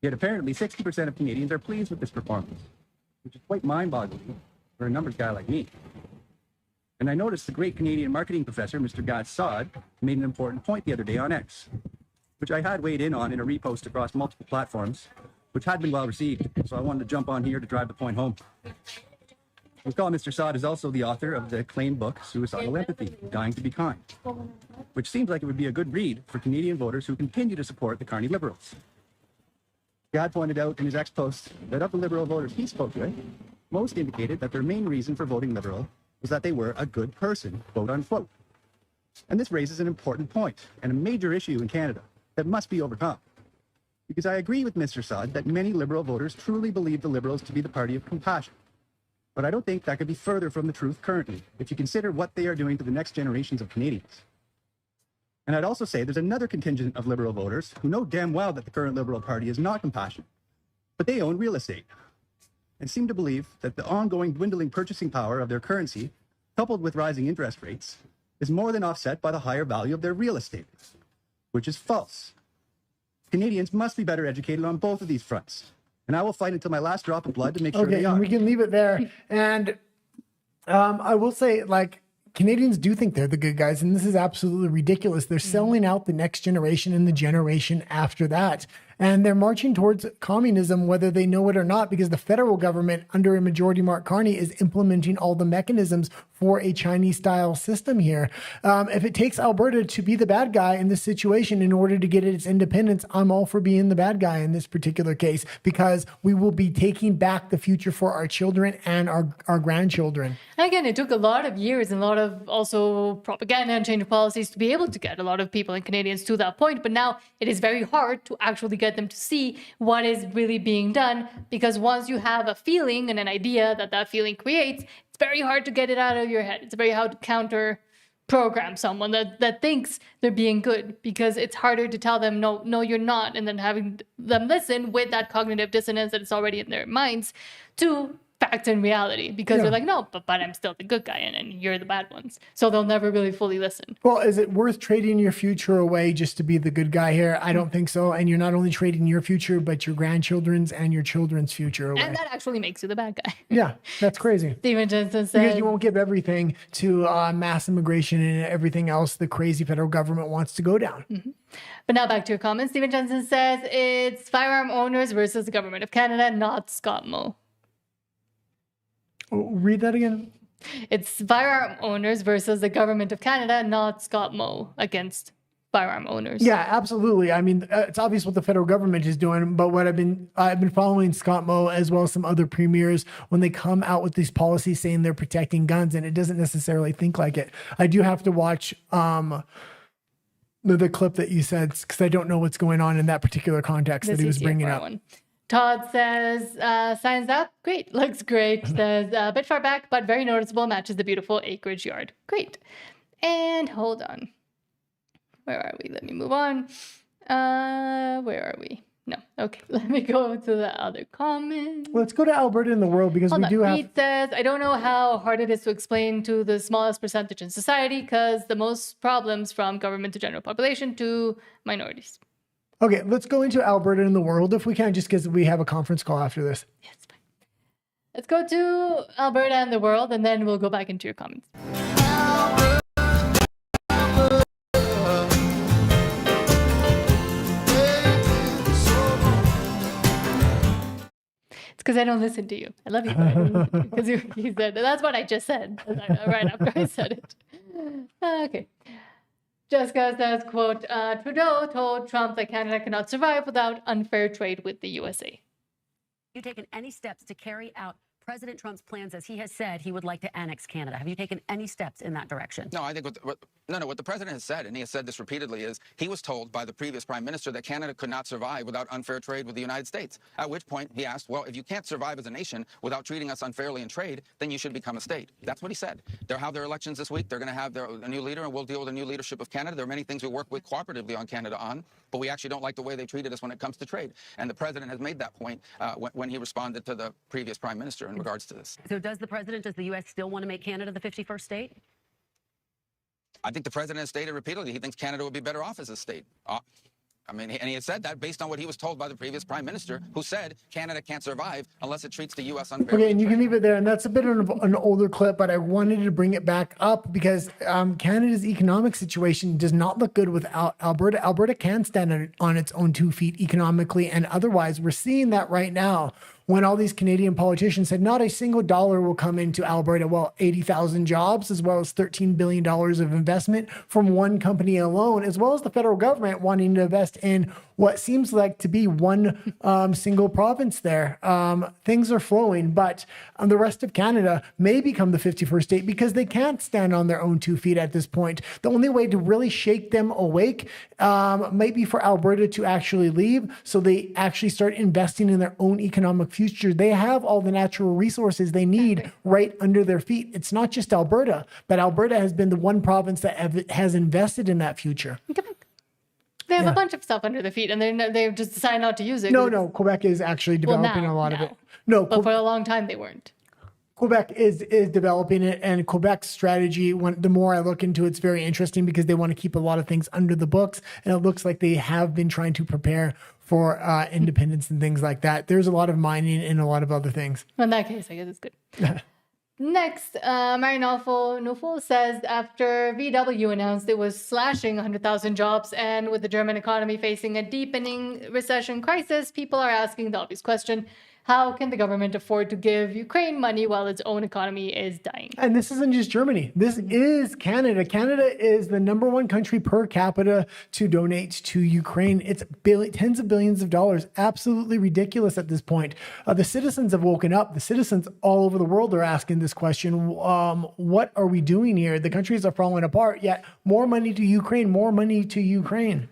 Yet apparently 60% of Canadians are pleased with this performance, which is quite mind-boggling for a numbers guy like me. And I noticed the great Canadian marketing professor, Mr. Gad Saad, made an important point the other day on X, which I had weighed in on in a repost across multiple platforms, which had been well received, so I wanted to jump on here to drive the point home. Recall Mr. Saad is also the author of the acclaimed book, Suicidal Empathy, Dying to Be Kind, which seems like it would be a good read for Canadian voters who continue to support the Carney Liberals. Gad pointed out in his X post that of the Liberal voters he spoke with, most indicated that their main reason for voting Liberal was that they were a good person, quote unquote. And this raises an important point and a major issue in Canada that must be overcome. Because I agree with Mr. Saad that many Liberal voters truly believe the Liberals to be the party of compassion. But I don't think that could be further from the truth currently, if you consider what they are doing to the next generations of Canadians. And I'd also say there's another contingent of Liberal voters who know damn well that the current Liberal Party is not compassionate, but they own real estate and seem to believe that the ongoing dwindling purchasing power of their currency, coupled with rising interest rates, is more than offset by the higher value of their real estate, which is false. Canadians must be better educated on both of these fronts. And I will fight until my last drop of blood to make sure they are. Okay, we can leave it there. And I will say, like, Canadians do think they're the good guys, and this is absolutely ridiculous. They're selling out the next generation and the generation after that. And they're marching towards communism, whether they know it or not, because the federal government under a majority Mark Carney is implementing all the mechanisms for a Chinese-style system here. If it takes Alberta to be the bad guy in this situation in order to get its independence, I'm all for being the bad guy in this particular case, because we will be taking back the future for our children and our grandchildren. Again, it took a lot of years and a lot of also propaganda and change of policies to be able to get a lot of people and Canadians to that point. But now it is very hard to actually get them to see what is really being done, because once you have a feeling and an idea that feeling creates, it's very hard to get it out of your head. It's very hard to counter program someone that thinks they're being good, because it's harder to tell them, no, you're not. And then having them listen with that cognitive dissonance that is already in their minds to fact and reality, because they're like, no, but I'm still the good guy and you're the bad ones. So they'll never really fully listen. Well, is it worth trading your future away just to be the good guy here? I don't think so. And you're not only trading your future, but your grandchildren's and your children's future away. And that actually makes you the bad guy. Yeah, that's crazy. Stephen Jensen said, because you won't give everything to mass immigration and everything else the crazy federal government wants to go down. Mm-hmm. But now back to your comments. Stephen Jensen says it's firearm owners versus the government of Canada, not Scott Moe. Read that again. It's firearm owners versus the government of Canada, not Scott Moe against firearm owners. Yeah, absolutely. I mean, it's obvious what the federal government is doing, but what I've been following Scott Moe as well as some other premiers when they come out with these policies saying they're protecting guns, and it doesn't necessarily think like it. I do have to watch the clip that you said, because I don't know what's going on in that particular context that he was bringing up. Todd says, signs up, great, looks great. Says, a bit far back, but very noticeable, matches the beautiful acreage yard. Great. And hold on. Where are we? Let me move on. Where are we? No. Okay, let me go to the other comment. Let's go to Alberta in the world, because Hold we on. do have... Pete says, I don't know how hard it is to explain to the smallest percentage in society, because the most problems from government to general population to minorities. Okay, let's go into Alberta in the world if we can, just because we have a conference call after this. Yes, fine. Let's go to Alberta and the world, and then we'll go back into your comments. It's because I don't listen to you. I love you, because you said that's what I just said right after I said it. Okay. Jessica says, quote, Trudeau told Trump that Canada cannot survive without unfair trade with the USA. Have you taken any steps to carry out President Trump's plans, as he has said he would like to annex Canada? Have you taken any steps in that direction? No, I think what the president has said, and he has said this repeatedly, is he was told by the previous prime minister that Canada could not survive without unfair trade with the United States. At which point he asked, well, if you can't survive as a nation without treating us unfairly in trade, then you should become a state. That's what he said. They'll have their elections this week. They're going to have a new leader, and we'll deal with a new leadership of Canada. There are many things we work with cooperatively on Canada on, but we actually don't like the way they treated us when it comes to trade. And the president has made that point when he responded to the previous prime minister in regards to this. So does the U.S. still want to make Canada the 51st state? I think the president has stated repeatedly he thinks Canada would be better off as a state. And he had said that based on what he was told by the previous prime minister, who said Canada can't survive unless it treats the U.S. unfairly. Okay, and you can leave it there. And that's a bit of an older clip, but I wanted to bring it back up because Canada's economic situation does not look good without Alberta. Alberta can stand on its own 2 feet economically and otherwise. We're seeing that right now. When all these Canadian politicians said not a single dollar will come into Alberta. Well, 80,000 jobs, as well as $13 billion of investment from one company alone, as well as the federal government wanting to invest in what seems like to be one single province there. Things are flowing, but the rest of Canada may become the 51st state because they can't stand on their own 2 feet at this point. The only way to really shake them awake might be for Alberta to actually leave, so they actually start investing in their own economic future. They have all the natural resources they need right under their feet. It's not just Alberta, but Alberta has been the one province that has invested in that future. They have a bunch of stuff under their feet, and they've just decided not to use it. No, Quebec is actually developing a lot of it. No, but for a long time they weren't. Quebec is developing it, and Quebec's strategy, the more I look into it, it's very interesting because they want to keep a lot of things under the books, and it looks like they have been trying to prepare for independence and things like that. There's a lot of mining and a lot of other things. In that case, I guess it's good. Next, Marian Nufel says after VW announced it was slashing 100,000 jobs and with the German economy facing a deepening recession crisis, people are asking the obvious question, how can the government afford to give Ukraine money while its own economy is dying? And this isn't just Germany. This is Canada. Canada is the #1 country per capita to donate to Ukraine. It's tens of billions of dollars. Absolutely ridiculous at this point. The citizens have woken up. The citizens all over the world are asking this question. What are we doing here? The countries are falling apart, yet more money to Ukraine, more money to Ukraine.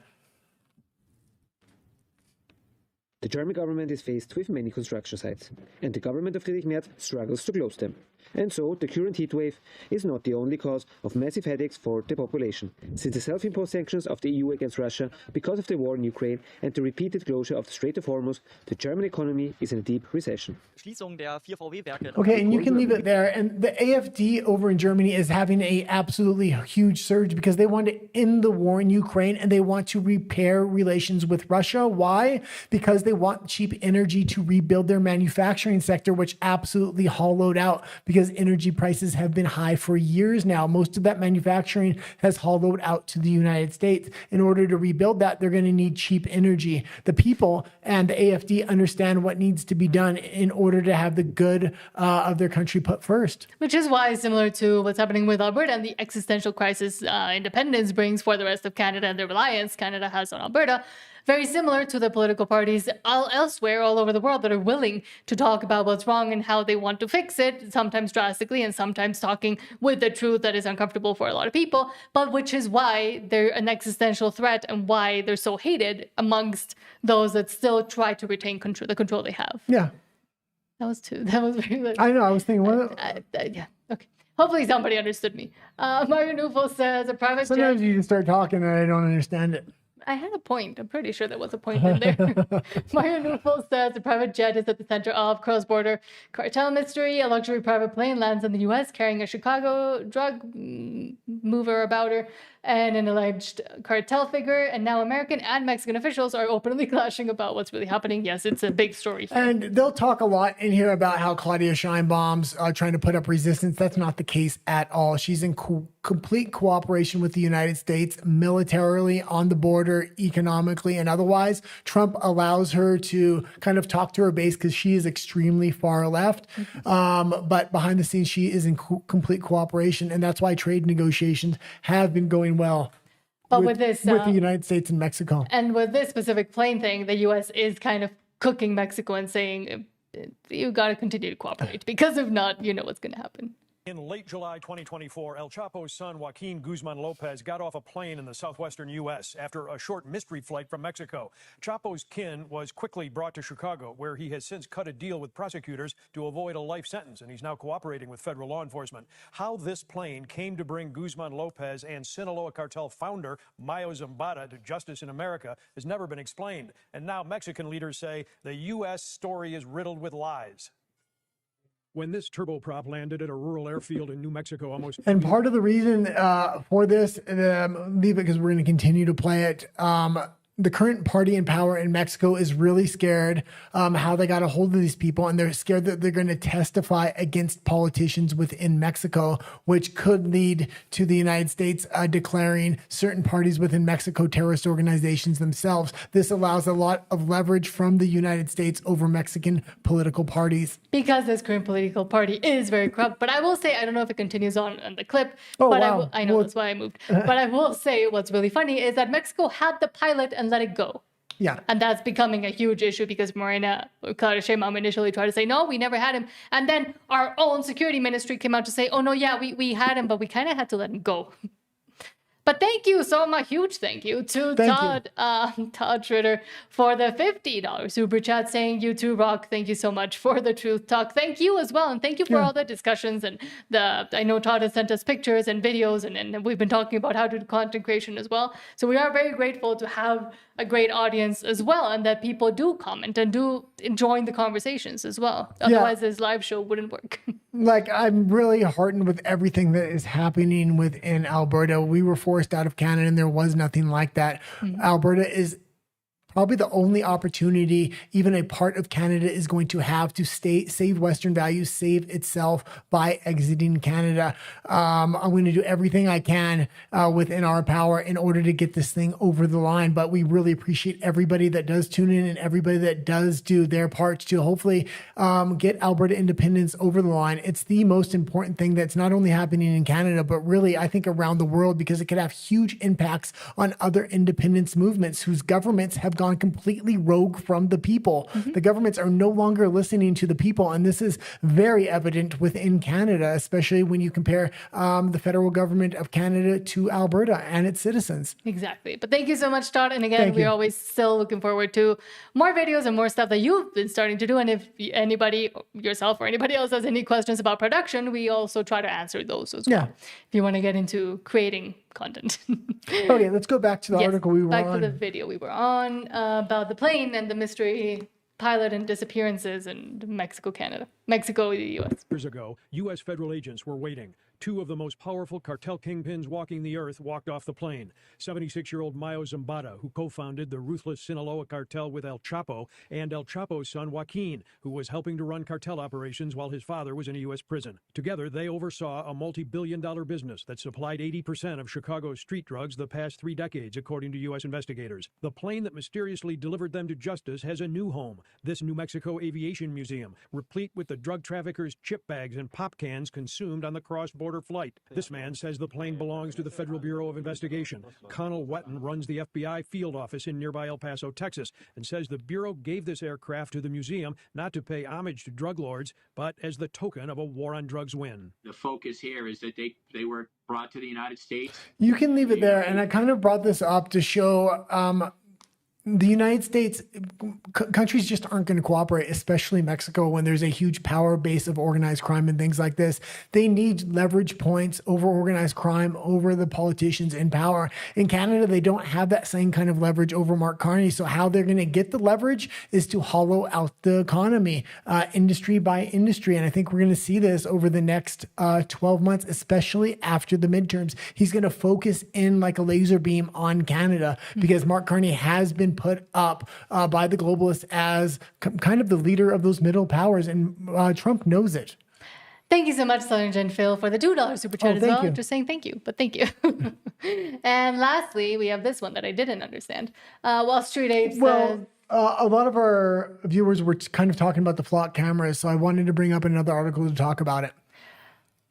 The German government is faced with many construction sites, and the government of Friedrich Merz struggles to close them. And so, the current heatwave is not the only cause of massive headaches for the population. Since the self-imposed sanctions of the EU against Russia because of the war in Ukraine and the repeated closure of the Strait of Hormuz, the German economy is in a deep recession. Okay, and you can leave it there. And the AfD over in Germany is having a absolutely huge surge because they want to end the war in Ukraine and they want to repair relations with Russia. Why? Because they want cheap energy to rebuild their manufacturing sector, which absolutely hollowed out because energy prices have been high for years now. Most of that manufacturing has hollowed out to the United States. In order to rebuild that, they're going to need cheap energy. The people and the AfD understand what needs to be done in order to have the good of their country put first. Which is why, similar to what's happening with Alberta and the existential crisis independence brings for the rest of Canada and the reliance Canada has on Alberta, very similar to the political parties elsewhere all over the world that are willing to talk about what's wrong and how they want to fix it, sometimes drastically and sometimes talking with the truth that is uncomfortable for a lot of people, but which is why they're an existential threat and why they're so hated amongst those that still try to retain the control they have. Yeah. That was very... I know, I was thinking, yeah, okay. Hopefully somebody understood me. Marian Nufel says a private sometimes jet... you just start talking and I don't understand it. I had a point. I'm pretty sure there was a point in there. Marian Nufel says the private jet is at the center of cross-border cartel mystery. A luxury private plane lands in the U.S. carrying a Chicago drug mover abouter and an alleged cartel figure. And now American and Mexican officials are openly clashing about what's really happening. Yes, it's a big story. And they'll talk a lot in here about how Claudia Sheinbaum's trying to put up resistance. That's not the case at all. She's in complete cooperation with the United States, militarily, on the border, economically, and otherwise. Trump allows her to kind of talk to her base because she is extremely far left. But behind the scenes, she is in complete cooperation. And that's why trade negotiations have been going well. But with this... with the United States and Mexico. And with this specific plane thing, the U.S. is kind of cooking Mexico and saying, you got to continue to cooperate because if not, you know what's going to happen. In late July 2024, El Chapo's son, Joaquin Guzman Lopez, got off a plane in the southwestern U.S. after a short mystery flight from Mexico. Chapo's kin was quickly brought to Chicago, where he has since cut a deal with prosecutors to avoid a life sentence, and he's now cooperating with federal law enforcement. How this plane came to bring Guzman Lopez and Sinaloa cartel founder Mayo Zambada to justice in America has never been explained. And now Mexican leaders say the U.S. story is riddled with lies. When this turboprop landed at a rural airfield in New Mexico almost... And part of the reason for this, leave it because we're going to continue to play it, the current party in power in Mexico is really scared how they got a hold of these people, and they're scared that they're going to testify against politicians within Mexico, which could lead to the United States declaring certain parties within Mexico terrorist organizations themselves. This allows a lot of leverage from the United States over Mexican political parties. Because this current political party is very corrupt. But I will say, I don't know if it continues on the clip, oh, but wow. I know that's why I moved. But I will say what's really funny is that Mexico had the pilot and let it go. Yeah. And that's becoming a huge issue because Claudia Sheinbaum initially tried to say, no, we never had him. And then our own security ministry came out to say, oh, no, yeah, we had him, but we kind of had to let him go. But thank you so much. Huge thank you to Todd Schroeder for the $50 super chat saying, you too, Rock. Thank you so much for the truth talk. Thank you as well. And thank you for all the discussions. And I know Todd has sent us pictures and videos and we've been talking about how to do content creation as well. So we are very grateful to have a great audience as well and that people do comment and do enjoy the conversations as well. Otherwise, this live show wouldn't work. Like, I'm really heartened with everything that is happening within Alberta. We were forced out of Canada and there was nothing like that. Alberta is probably the only opportunity even a part of Canada is going to have to save Western values, save itself by exiting Canada. I'm going to do everything I can within our power in order to get this thing over the line. But we really appreciate everybody that does tune in and everybody that does do their parts to hopefully get Alberta independence over the line. It's the most important thing that's not only happening in Canada, but really I think around the world, because it could have huge impacts on other independence movements whose governments have gone completely rogue from the people. The governments are no longer listening to the people. And this is very evident within Canada, especially when you compare the federal government of Canada to Alberta and its citizens. Exactly. But thank you so much, Todd. And again, we're always still looking forward to more videos and more stuff that you've been starting to do. And if anybody, yourself or anybody else, has any questions about production, we also try to answer those as well. If you want to get into creating content. Okay, let's go back to the article we were on. Back to the video we were on about the plane and the mystery pilot and disappearances in Mexico, the U.S. Years ago, U.S. federal agents were waiting. Two of the most powerful cartel kingpins walking the earth walked off the plane. 76-year-old Mayo Zambada, who co-founded the ruthless Sinaloa cartel with El Chapo, and El Chapo's son Joaquin, who was helping to run cartel operations while his father was in a U.S. prison. Together, they oversaw a multi-billion-dollar business that supplied 80% of Chicago's street drugs the past 3 decades, according to U.S. investigators. The plane that mysteriously delivered them to justice has a new home, this New Mexico Aviation Museum, replete with the drug traffickers' chip bags and pop cans consumed on the cross-border flight. This man says the plane belongs to the Federal Bureau of Investigation. Connell Wetton runs the FBI field office in nearby El Paso, Texas, and says the Bureau gave this aircraft to the museum not to pay homage to drug lords, but as the token of a war on drugs win. The focus here is that they were brought to the United States. You can leave it there. And I kind of brought this up to show the United States, countries just aren't going to cooperate, especially Mexico, when there's a huge power base of organized crime and things like this. They need leverage points over organized crime, over the politicians in power. In Canada, they don't have that same kind of leverage over Mark Carney. So how they're going to get the leverage is to hollow out the economy, industry by industry. And I think we're going to see this over the next 12 months, especially after the midterms. He's going to focus in like a laser beam on Canada because Mark Carney has been put up by the globalists as kind of the leader of those middle powers, and Trump knows it. Thank you so much, Sergeant Phil, for the $2 super chat as well. You. Just saying thank you, but thank you. And lastly, we have this one that I didn't understand. Wall Street Ape says... a lot of our viewers were kind of talking about the flock cameras, so I wanted to bring up another article to talk about it.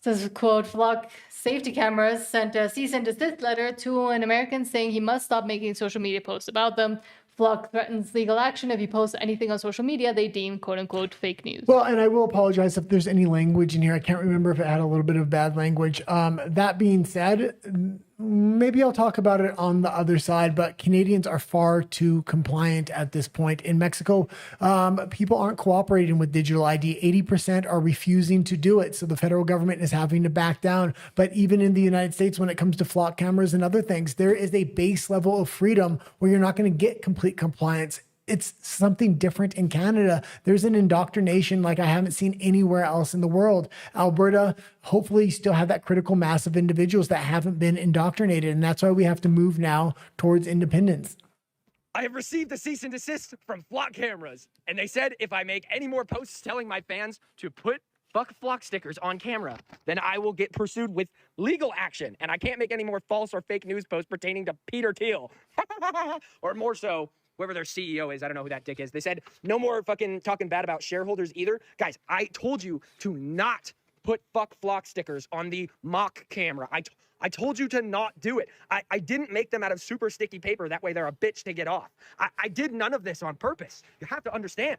Says, quote, flock safety cameras sent a cease and desist letter to an American saying he must stop making social media posts about them. Flock threatens legal action if he posts anything on social media they deem, quote unquote, fake news. Well, and I will apologize if there's any language in here. I can't remember if it had a little bit of bad language. That being said, maybe I'll talk about it on the other side, but Canadians are far too compliant at this point. In Mexico, people aren't cooperating with digital ID. 80% are refusing to do it. So the federal government is having to back down. But even in the United States, when it comes to flock cameras and other things, there is a base level of freedom where you're not going to get complete compliance. It's something different in Canada. There's an indoctrination like I haven't seen anywhere else in the world. Alberta, hopefully still have that critical mass of individuals that haven't been indoctrinated. And that's why we have to move now towards independence. I have received a cease and desist from Flock Cameras. And they said if I make any more posts telling my fans to put fuck Flock stickers on camera, then I will get pursued with legal action. And I can't make any more false or fake news posts pertaining to Peter Thiel. Or more so, whoever their CEO is, I don't know who that dick is. They said no more fucking talking bad about shareholders either. Guys, I told you to not put fuck Flock stickers on the mock camera. I told you to not do it. I didn't make them out of super sticky paper. That way they're a bitch to get off. I did none of this on purpose. You have to understand.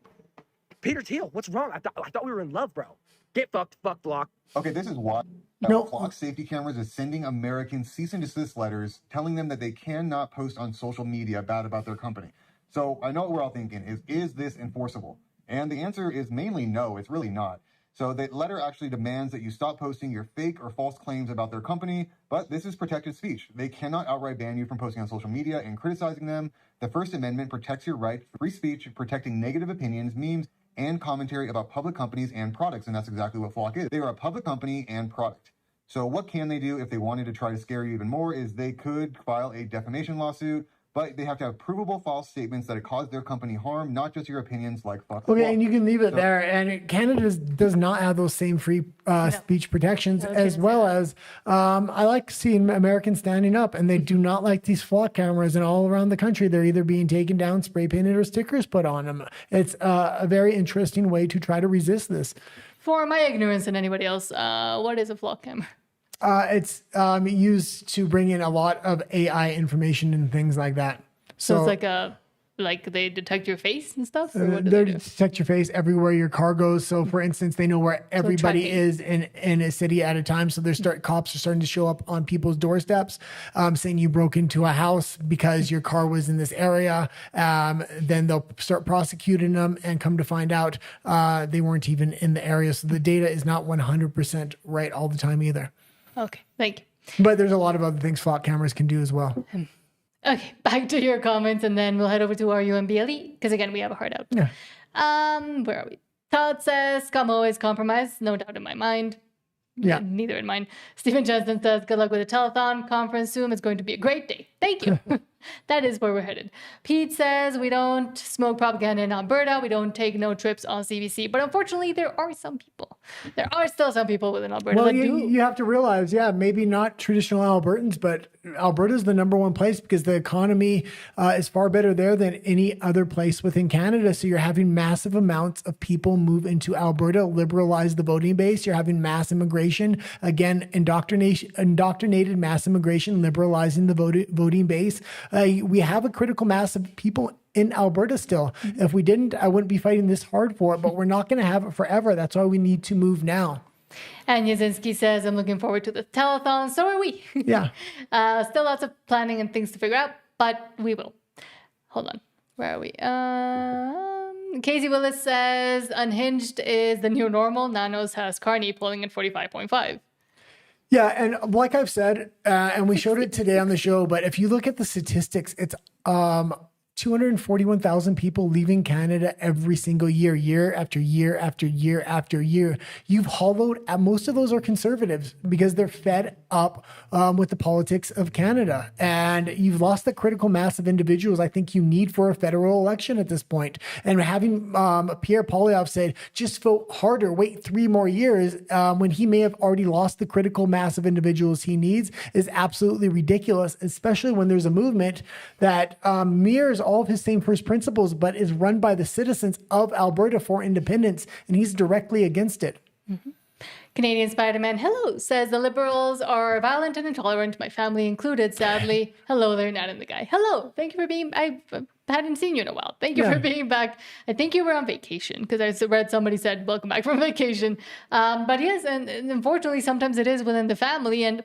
Peter Thiel, what's wrong? I thought we were in love, bro. Get fucked, fuck Flock. Okay, this is why Flock Safety Cameras is sending Americans cease and desist letters telling them that they cannot post on social media bad about their company. So I know what we're all thinking is this enforceable? And the answer is mainly no, it's really not. So the letter actually demands that you stop posting your fake or false claims about their company, but this is protected speech. They cannot outright ban you from posting on social media and criticizing them. The First Amendment protects your right to free speech, protecting negative opinions, memes, and commentary about public companies and products, and that's exactly what Flock is. They are a public company and product. So what can they do if they wanted to try to scare you even more is they could file a defamation lawsuit, but they have to have provable false statements that it caused their company harm, not just your opinions like fuck. Okay, and you can leave it there. And Canada does not have those same free speech protections, as well as I like seeing Americans standing up, and they do not like these flock cameras. And all around the country, they're either being taken down, spray painted, or stickers put on them. It's a very interesting way to try to resist this. For my ignorance and anybody else, what is a flock camera? It's used to bring in a lot of AI information and things like that. So it's like they detect your face and stuff? Or what do They they do? detect your face everywhere your car goes. So, for instance, they know where everybody tracking. is in a city at a time. So, cops are starting to show up on people's doorsteps, saying you broke into a house because your car was in this area. Then they'll start prosecuting them, and come to find out they weren't even in the area. So the data is not 100% right all the time either. Okay, thank you. But there's a lot of other things flock cameras can do as well. Okay, back to your comments, and then we'll head over to our UMBLE, because again, we have a heart out. Yeah. Where are we? Todd says, Scamo is compromised, no doubt in my mind. Yeah. Neither in mine. Stephen Jensen says, good luck with the telethon conference Zoom. It's going to be a great day. Thank you. That is where we're headed. Pete says, we don't smoke propaganda in Alberta. We don't take no trips on CBC. But unfortunately, there are some people. There are still some people within Alberta Well, that do. you have to realize, maybe not traditional Albertans, but Alberta's the number one place because the economy is far better there than any other place within Canada. So you're having massive amounts of people move into Alberta, liberalize the voting base. You're having mass immigration. Again, indoctrinated mass immigration, liberalizing the voting base. We have a critical mass of people in Alberta still. If we didn't, I wouldn't be fighting this hard for it, but we're not going to have it forever. That's why we need to move now. And Yazinski says, I'm looking forward to the telethon. So are we. Yeah. Still lots of planning and things to figure out, but we will. Hold on. Where are we? Casey Willis says, Unhinged is the new normal. Nanos has Carney polling at 45.5. Yeah, and like I've said, and we showed it today on the show, but if you look at the statistics, it's 241,000 people leaving Canada every single year after year after year after year. You've hollowed, most of those are conservatives because they're fed up with the politics of Canada. And you've lost the critical mass of individuals I think you need for a federal election at this point. And having Pierre Poilievre said, just vote harder, wait 3 more years, when he may have already lost the critical mass of individuals he needs is absolutely ridiculous, especially when there's a movement that mirrors all of his same first principles, but is run by the citizens of Alberta for independence, and he's directly against it. Mm-hmm. Canadian Spider-Man, hello, says the Liberals are violent and intolerant, my family included, sadly. Hello there, Nat and the guy. Hello, thank you for being, I hadn't seen you in a while. Thank you for being back. I think you were on vacation, because I read somebody said, welcome back from vacation. But yes, and unfortunately, sometimes it is within the family, and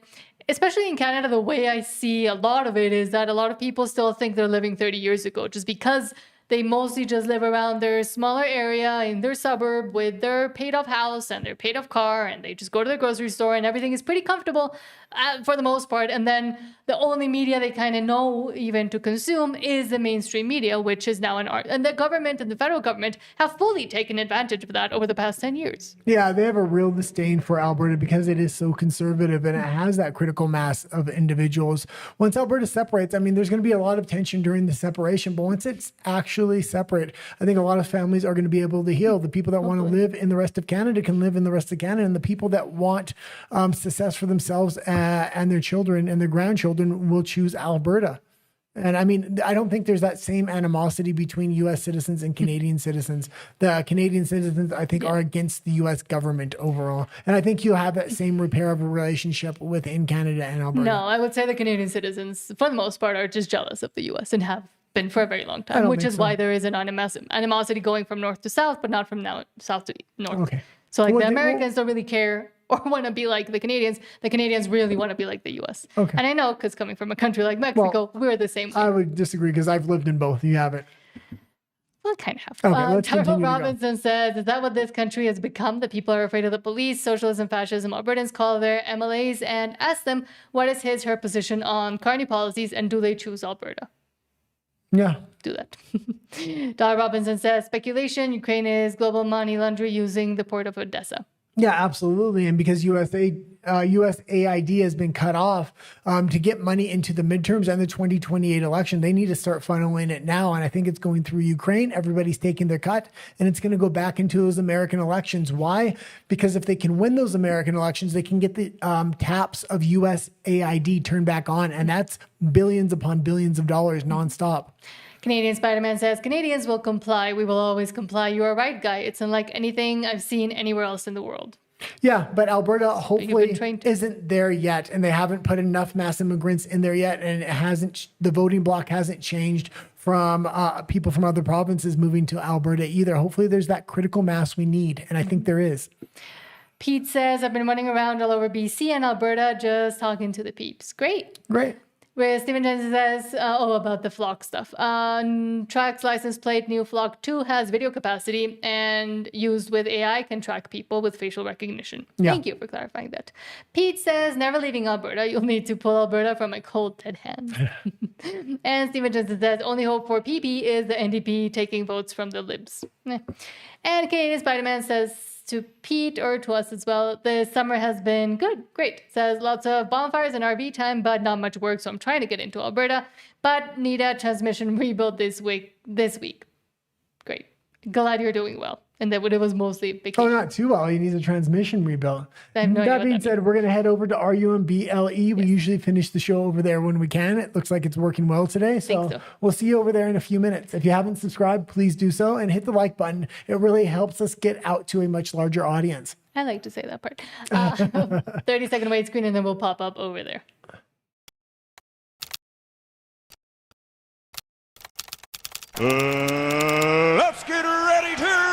especially in Canada, the way I see a lot of it is that a lot of people still think they're living 30 years ago, just because they mostly just live around their smaller area in their suburb with their paid off house and their paid off car, and they just go to the grocery store and everything is pretty comfortable for the most part. And then the only media they kind of know even to consume is the mainstream media, which is now an art. And the government and the federal government have fully taken advantage of that over the past 10 years. Yeah, they have a real disdain for Alberta because it is so conservative and it has that critical mass of individuals. Once Alberta separates, I mean, there's going to be a lot of tension during the separation, but once it's actually separate, I think a lot of families are going to be able to heal. The people that want to live in the rest of Canada can live in the rest of Canada, and the people that want success for themselves and their children and their grandchildren will choose Alberta. And I mean, I don't think there's that same animosity between U.S. citizens and Canadian citizens. The Canadian citizens, I think, are against the U.S. government overall. And I think you'll have that same repair of a relationship within Canada and Alberta. No, I would say the Canadian citizens, for the most part, are just jealous of the U.S. and have been for a very long time, which is why there is an animosity going from north to south, but not from south to north. Okay. So like the Americans don't really care or want to be like the Canadians. The Canadians really want to be like the U.S. Okay. And I know, because coming from a country like Mexico, we're the same way. I would disagree because I've lived in both. You haven't. Well, kind of have. Okay, let's Tyrell continue to go. Robinson says, is that what this country has become? The people are afraid of the police, socialism, fascism. Albertans call their MLAs and ask them what is her position on Carney policies, and do they choose Alberta? Yeah. Do that. Tyler Robinson says, speculation, Ukraine is global money laundry using the port of Odessa. Yeah, absolutely. And because USAID has been cut off to get money into the midterms and the 2028 election, they need to start funneling it now. And I think it's going through Ukraine. Everybody's taking their cut, and it's going to go back into those American elections. Why? Because if they can win those American elections, they can get the taps of USAID turned back on. And that's billions upon billions of dollars nonstop. Canadian Spider-Man says, Canadians will comply. We will always comply. You are right, Guy. It's unlike anything I've seen anywhere else in the world. Yeah, but Alberta hopefully isn't there yet, and they haven't put enough mass immigrants in there yet, and it hasn't. The voting bloc hasn't changed from people from other provinces moving to Alberta either. Hopefully there's that critical mass we need, and I think there is. Pete says, I've been running around all over BC and Alberta just talking to the peeps. Great. Where Stephen Jensen says, about the flock stuff. Track's license plate, new flock 2 has video capacity and used with AI can track people with facial recognition. Yeah. Thank you for clarifying that. Pete says, never leaving Alberta. You'll need to pull Alberta from a cold dead hand. And Stephen Jensen says, only hope for PP is the NDP taking votes from the Libs. And Canadian Spider-Man says, to Pete or to us as well, the summer has been good. Great. Says lots of bonfires and RV time, but not much work. So I'm trying to get into Alberta, but need a transmission rebuild this week. Great. Glad you're doing well. And that it was mostly vacation. Oh, not too well. He needs a transmission rebuild. I have no idea That being said, we're going to head over to RUMBLE. We usually finish the show over there when we can. It looks like it's working well today. So we'll see you over there in a few minutes. If you haven't subscribed, please do so and hit the like button. It really helps us get out to a much larger audience. I like to say that part. 30-second Waitscreen, and then we'll pop up over there. Let's get ready to